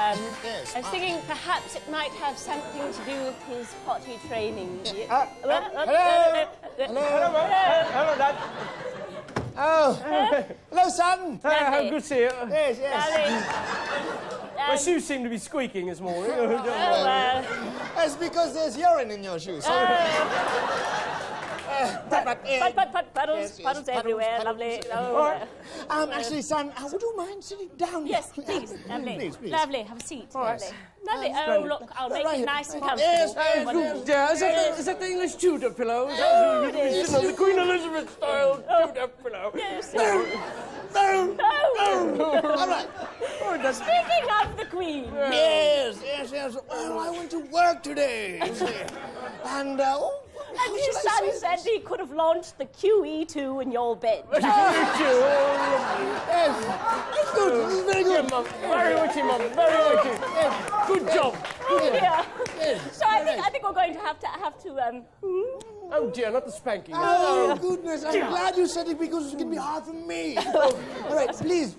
I was thinking perhaps it might have something to do with his potty training. Hello, Dad. Oh, hello, son. How good to see you. Yes, yes. My shoes seem to be squeaking this morning. That's because there's urine in your shoes. Puddles everywhere, lovely. Actually, son, would you mind sitting down? Yes, please. Lovely. Please. Lovely, have a seat. All right. Lovely. Oh, look, I'll make it nice and comfortable. Yes, Is that the English Tudor pillow? Oh, it is. The Queen Elizabeth style Tudor pillow. Yes. No. All right. Speaking of the Queen. Yes. Well, I went to work today, you see. And, And his son said he could have launched the QE2 in your bed. Yes, good. This is very good. Very witty, Mum. Very witty. Yes. Good job. Yeah. Yes. So I think we're going to have to Oh dear, not the spanking. Oh, goodness. I'm glad you said it because it's going to be hard for me. All right, please,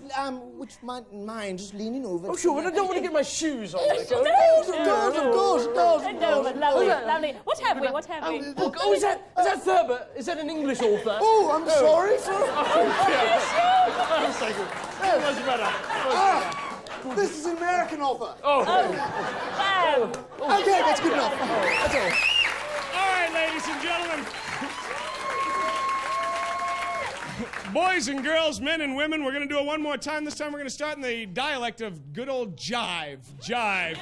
would you mind just leaning over? Oh, sure, but I don't want to get my shoes on. Of course. Lovely. What have we? What have we? Oh, is that Thurber? Is that an English author? Oh, I'm sorry, sir. Much better. This is an American author. Okay, that's good enough. That's all. All right, ladies and gentlemen. Boys and girls, men and women, we're going to do it one more time. This time we're going to start in the dialect of good old jive. Jive.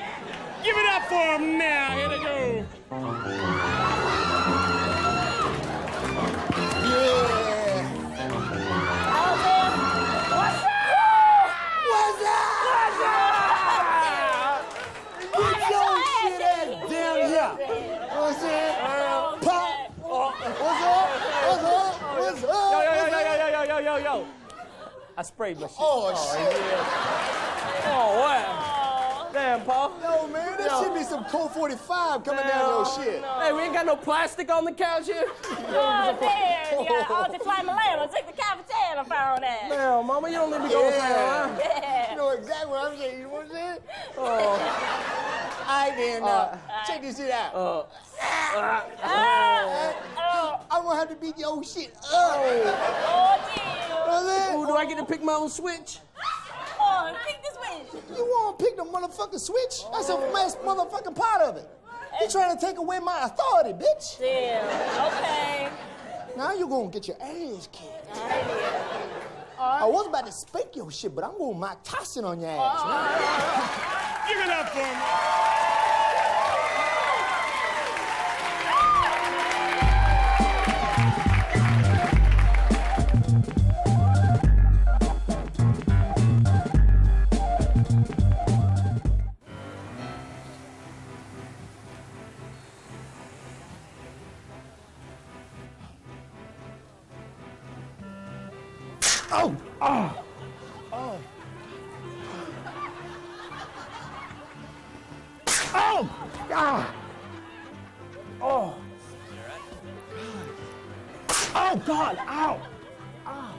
Give it up for them now. Here they go. Yo. I sprayed my shit. Oh, shit. Yeah. Oh, wow. Damn, Paul. Yo, man, there should be some Colt 45 coming down your shit. No. Hey, we ain't got no plastic on the couch here. Oh, there. Yeah, I'll defy Milano. Take the cafeteria found that. No, Mama, you don't let me go there, huh? Yeah. You know exactly what I'm saying. You know what I'm saying? Oh. All right, then. Check this shit out. I'm going to have to beat your shit up. Oh, dear. Ooh, do I get to pick my own switch? Oh, pick the switch. You want to pick the motherfucking switch? That's a best motherfucking part of it. You're trying to take away my authority, bitch. Damn. Okay. Now you're going to get your ass kicked. I was about to spank your shit, but I'm going to Mike Tyson on your ass. Give it up for him. Oh! Oh! Oh! Oh! Ah! Oh! Oh, God! Ow! Ow!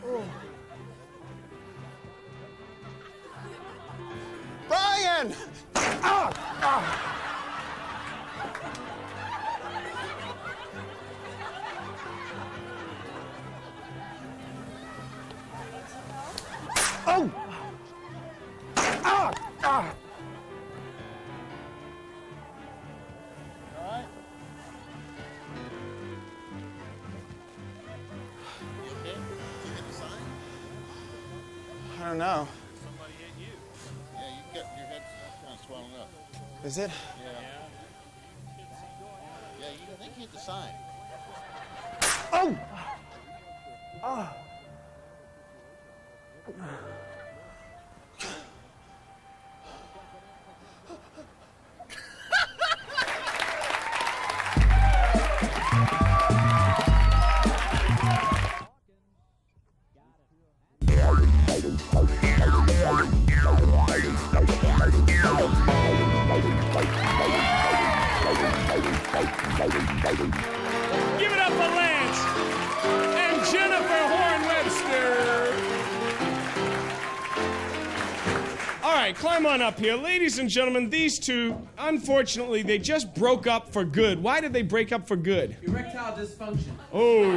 Oh. Brian! Ah! Ah! Oh! Ah! Ah! All right. You okay? Did you hit the sign? I don't know. Somebody hit you. Yeah, you got your head kind of swelling up. Is it? Yeah. Yeah, I think you hit the sign. Oh! Ah! Give it up for Lance and Jennifer Horn Webster. All right, climb on up here. Ladies and gentlemen, these two, unfortunately, they just broke up for good. Why did they break up for good? Erectile dysfunction. Oh.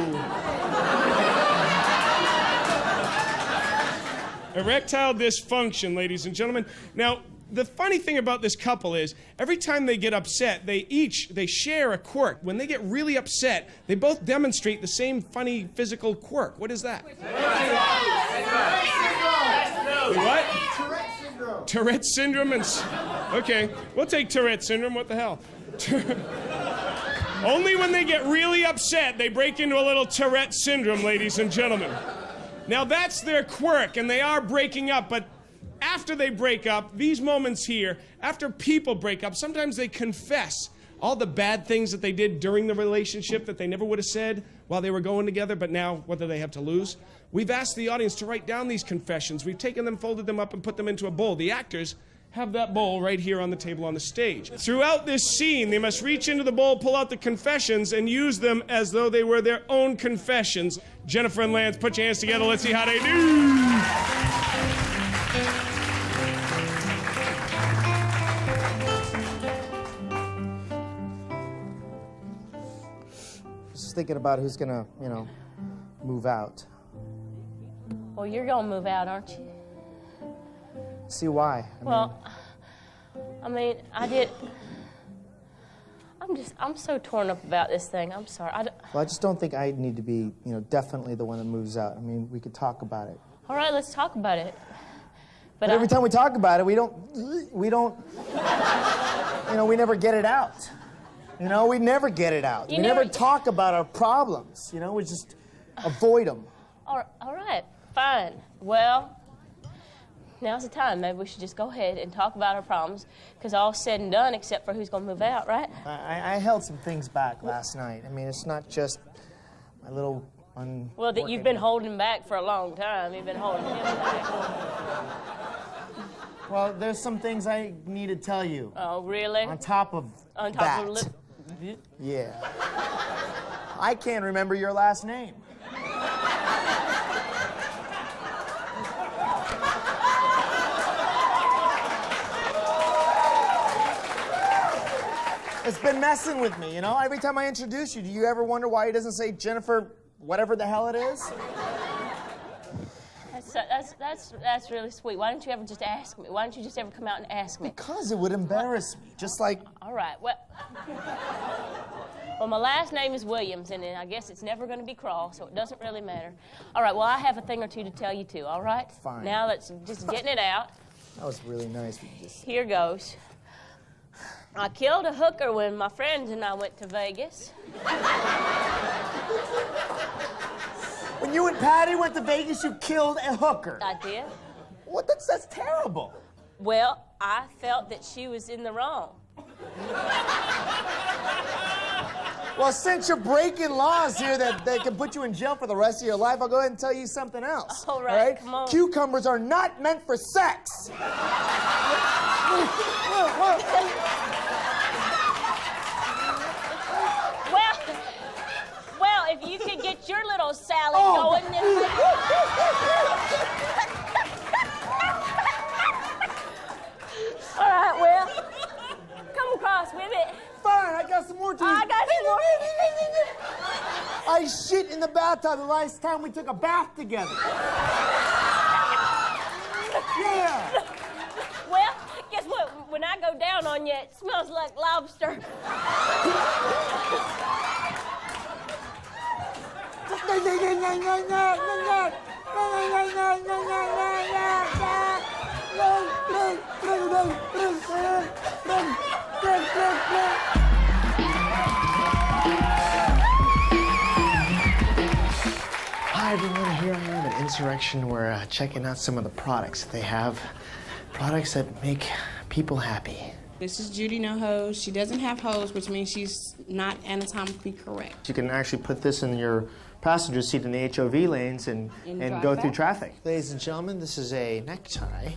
Erectile dysfunction, ladies and gentlemen. Now, the funny thing about this couple is every time they get upset, they share a quirk. When they get really upset, they both demonstrate the same funny physical quirk. What is that? What? Tourette syndrome okay, we'll take Tourette syndrome. What the hell? Only when they get really upset, they break into a little Tourette syndrome, ladies and gentlemen. Now that's their quirk, and they are breaking up, but after they break up, these moments here, after people break up, sometimes they confess all the bad things that they did during the relationship that they never would have said while they were going together, but now what do they have to lose? We've asked the audience to write down these confessions. We've taken them, folded them up, and put them into a bowl. The actors have that bowl right here on the table on the stage. Throughout this scene, they must reach into the bowl, pull out the confessions, and use them as though they were their own confessions. Jennifer and Lance, put your hands together. Let's see how they do. Just thinking about who's gonna, move out. Well, you're gonna move out, aren't you? See why? I mean, I'm so torn up about this thing. I'm sorry. Well, I just don't think I need to be, definitely the one that moves out. I mean, we could talk about it. All right, let's talk about it. But every time we talk about it, we don't, we never get it out. We never get it out. We never talk about our problems. We just avoid them. All right, fine. Well, now's the time. Maybe we should just go ahead and talk about our problems, because all's said and done except for who's going to move out, right? I held some things back last night. I mean, it's not just my little Well, that you've been holding back for a long time. You've been holding him back. Well, there's some things I need to tell you. Oh, really? On top of that. Yeah. I can't remember your last name. It's been messing with me, Every time I introduce you, do you ever wonder why he doesn't say Jennifer, whatever the hell it is? That's really sweet. Why don't you ever just ask me? Why don't you just ever come out and ask me? Because it would embarrass me, just like... All right, well, my last name is Williams, and I guess it's never going to be Crawl, so it doesn't really matter. All right, well, I have a thing or two to tell you, too, all right? Fine. Now let's just getting it out. That was really nice. Here goes. I killed a hooker when my friends and I went to Vegas. When you and Patty went to Vegas, you killed a hooker. I did. What? That's terrible. Well, I felt that she was in the wrong. Well, since you're breaking laws here that can put you in jail for the rest of your life, I'll go ahead and tell you something else. All right, come on. Cucumbers are not meant for sex. Well, if you could get your little salad going, then... All right, well, come across with it. Fine, I got some more to you. I got some more. I shit in the bathtub the last time we took a bath together. Yeah. Well, guess what? When I go down on you, it smells like lobster. Hi everyone, here I am at Insurrection. We're checking out some of the products that they have. Products that make people happy. This is Judy No Hose. She doesn't have hose, which means she's not anatomically correct. You can actually put this in your passenger seat in the HOV lanes and go through traffic. Ladies and gentlemen, this is a necktie.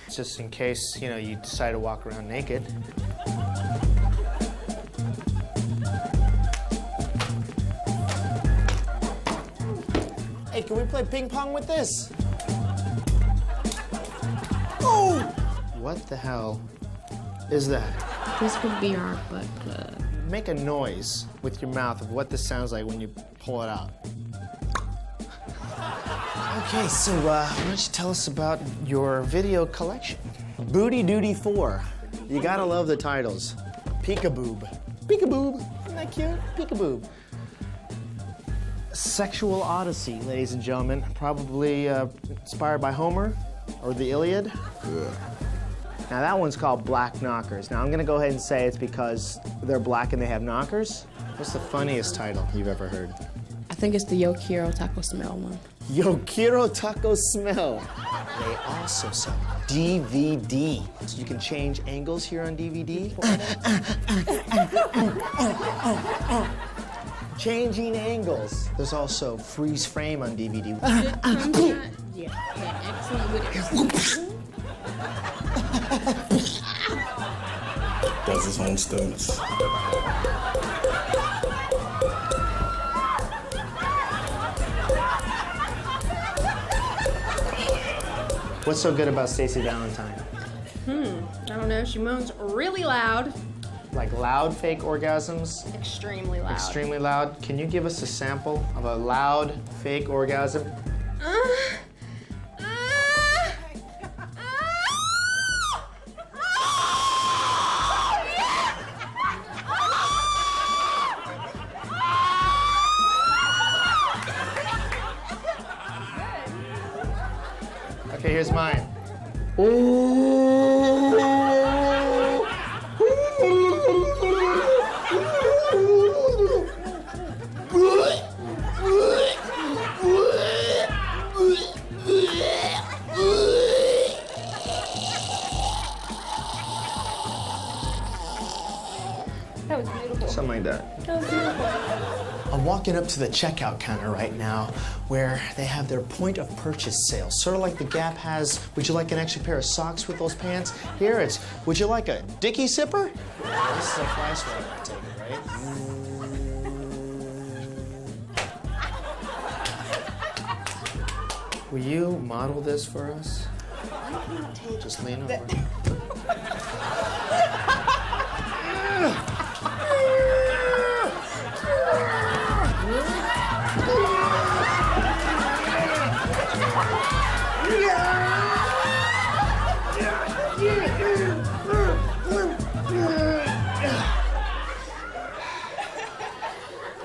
Just in case, you decide to walk around naked. Hey, can we play ping pong with this? Oh! What the hell is that? This would be our butt plug. Make a noise with your mouth of what this sounds like when you pull it out. Okay, so why don't you tell us about your video collection? Booty Duty 4. You gotta love the titles. Peekaboob. Peekaboob. Isn't that cute? Peekaboob. Sexual Odyssey, ladies and gentlemen. Probably inspired by Homer or the Iliad. Now that one's called Black Knockers. Now I'm gonna go ahead and say it's because they're black and they have knockers. What's the funniest title you've ever heard? I think it's the Yo Quiero Taco Smell one. Yo quiero taco smell. They also sell DVD, so you can change angles here on DVD. Changing angles. There's also freeze frame on DVD. Does his own stunts. What's so good about Stacey Valentine? I don't know. She moans really loud. Like loud fake orgasms? Extremely loud. Extremely loud. Can you give us a sample of a loud fake orgasm? Okay, here's mine. That was beautiful. Something like that. That was beautiful. I'm walking up to the checkout counter right now where they have their point of purchase sale. Sort of like the Gap has, would you like an extra pair of socks with those pants? Here it's, would you like a Dickie sipper? This is a flashlight, I take it, right? Will you model this for us? Just lean over.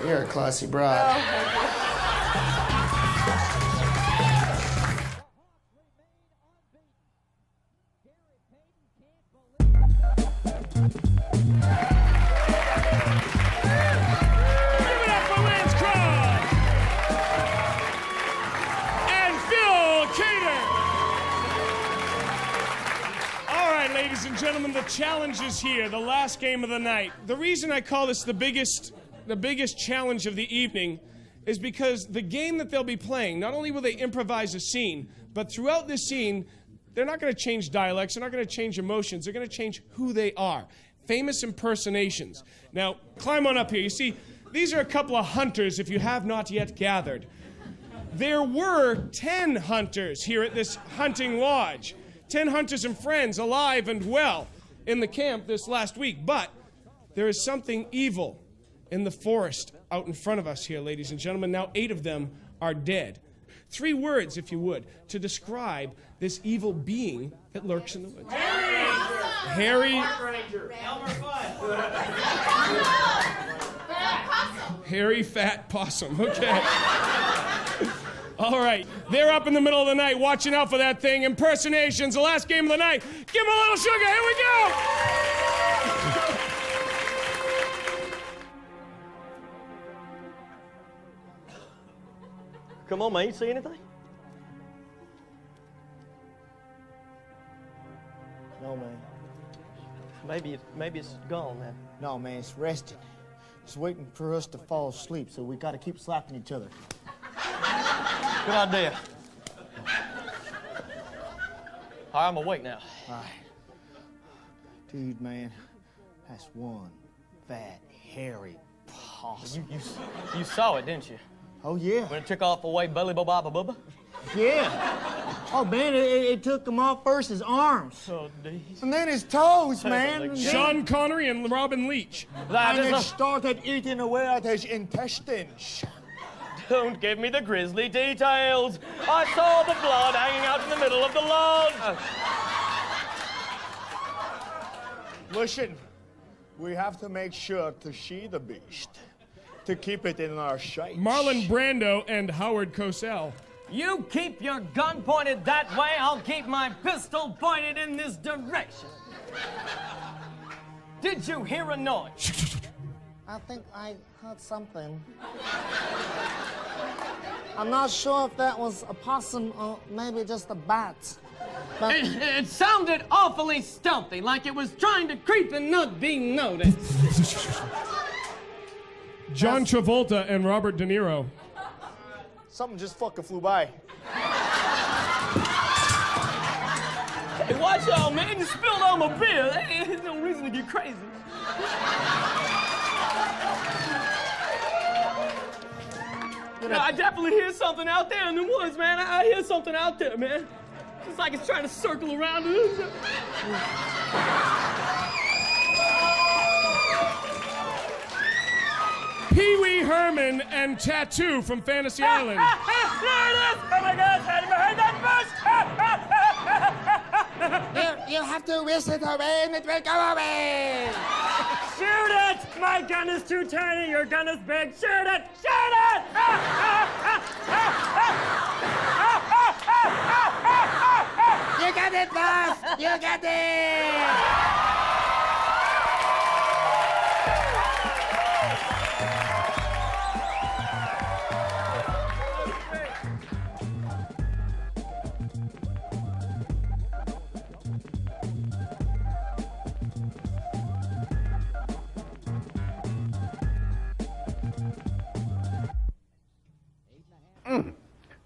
You're a classy broad. Ladies and gentlemen, the challenge is here, the last game of the night. The reason I call this the biggest challenge of the evening is because the game that they'll be playing, not only will they improvise a scene, but throughout this scene, they're not going to change dialects, they're not going to change emotions, they're going to change who they are. Famous impersonations. Now, climb on up here. You see, these are a couple of hunters, if you have not yet gathered. There were 10 hunters here at this hunting lodge. 10 hunters and friends alive and well in the camp this last week. But there is something evil in the forest out in front of us here, ladies and gentlemen. Now 8 of them are dead. 3 words, if you would, to describe this evil being that lurks in the woods. Harry. Hairy fat possum. Okay. All right, they're up in the middle of the night watching out for that thing. Impersonations, the last game of the night. Give them a little sugar, here we go! Come on, man, you see anything? No, man. Maybe it's gone now. No, man, it's resting. It's waiting for us to fall asleep, so we gotta keep slapping each other. Good idea. All right, I'm awake now. All right. Dude, man, that's one fat, hairy possum. You saw it, didn't you? Oh, yeah. When it took off away belly bubba bubba? Yeah. Oh, man, it took him off first his arms. Oh, geez. And then his toes, man. Sean Connery and Robin Leach. And it started eating away at his intestines. Don't give me the grisly details. I saw the blood hanging out in the middle of the lodge. Listen, we have to make sure to see the beast, to keep it in our sight. Marlon Brando and Howard Cosell. You keep your gun pointed that way, I'll keep my pistol pointed in this direction. Did you hear a noise? I think I heard something. I'm not sure if that was a possum or maybe just a bat. But It sounded awfully stealthy, like it was trying to creep and not be noticed. John Travolta and Robert De Niro. Something just fucking flew by. Hey, watch out, man. You spilled all my beer. There's no reason to get crazy. No, I definitely hear something out there in the woods, man. I hear something out there, man. It's like it's trying to circle around us. Pee Wee Herman and Tattoo from Fantasy Island. There it is! Oh my gosh, had you heard that first? you have to whisk it away and it will go away. Shoot it! My gun is too tiny, your gun is big. Shoot it! Shoot it! You got it, boss! You got it!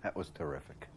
That was terrific.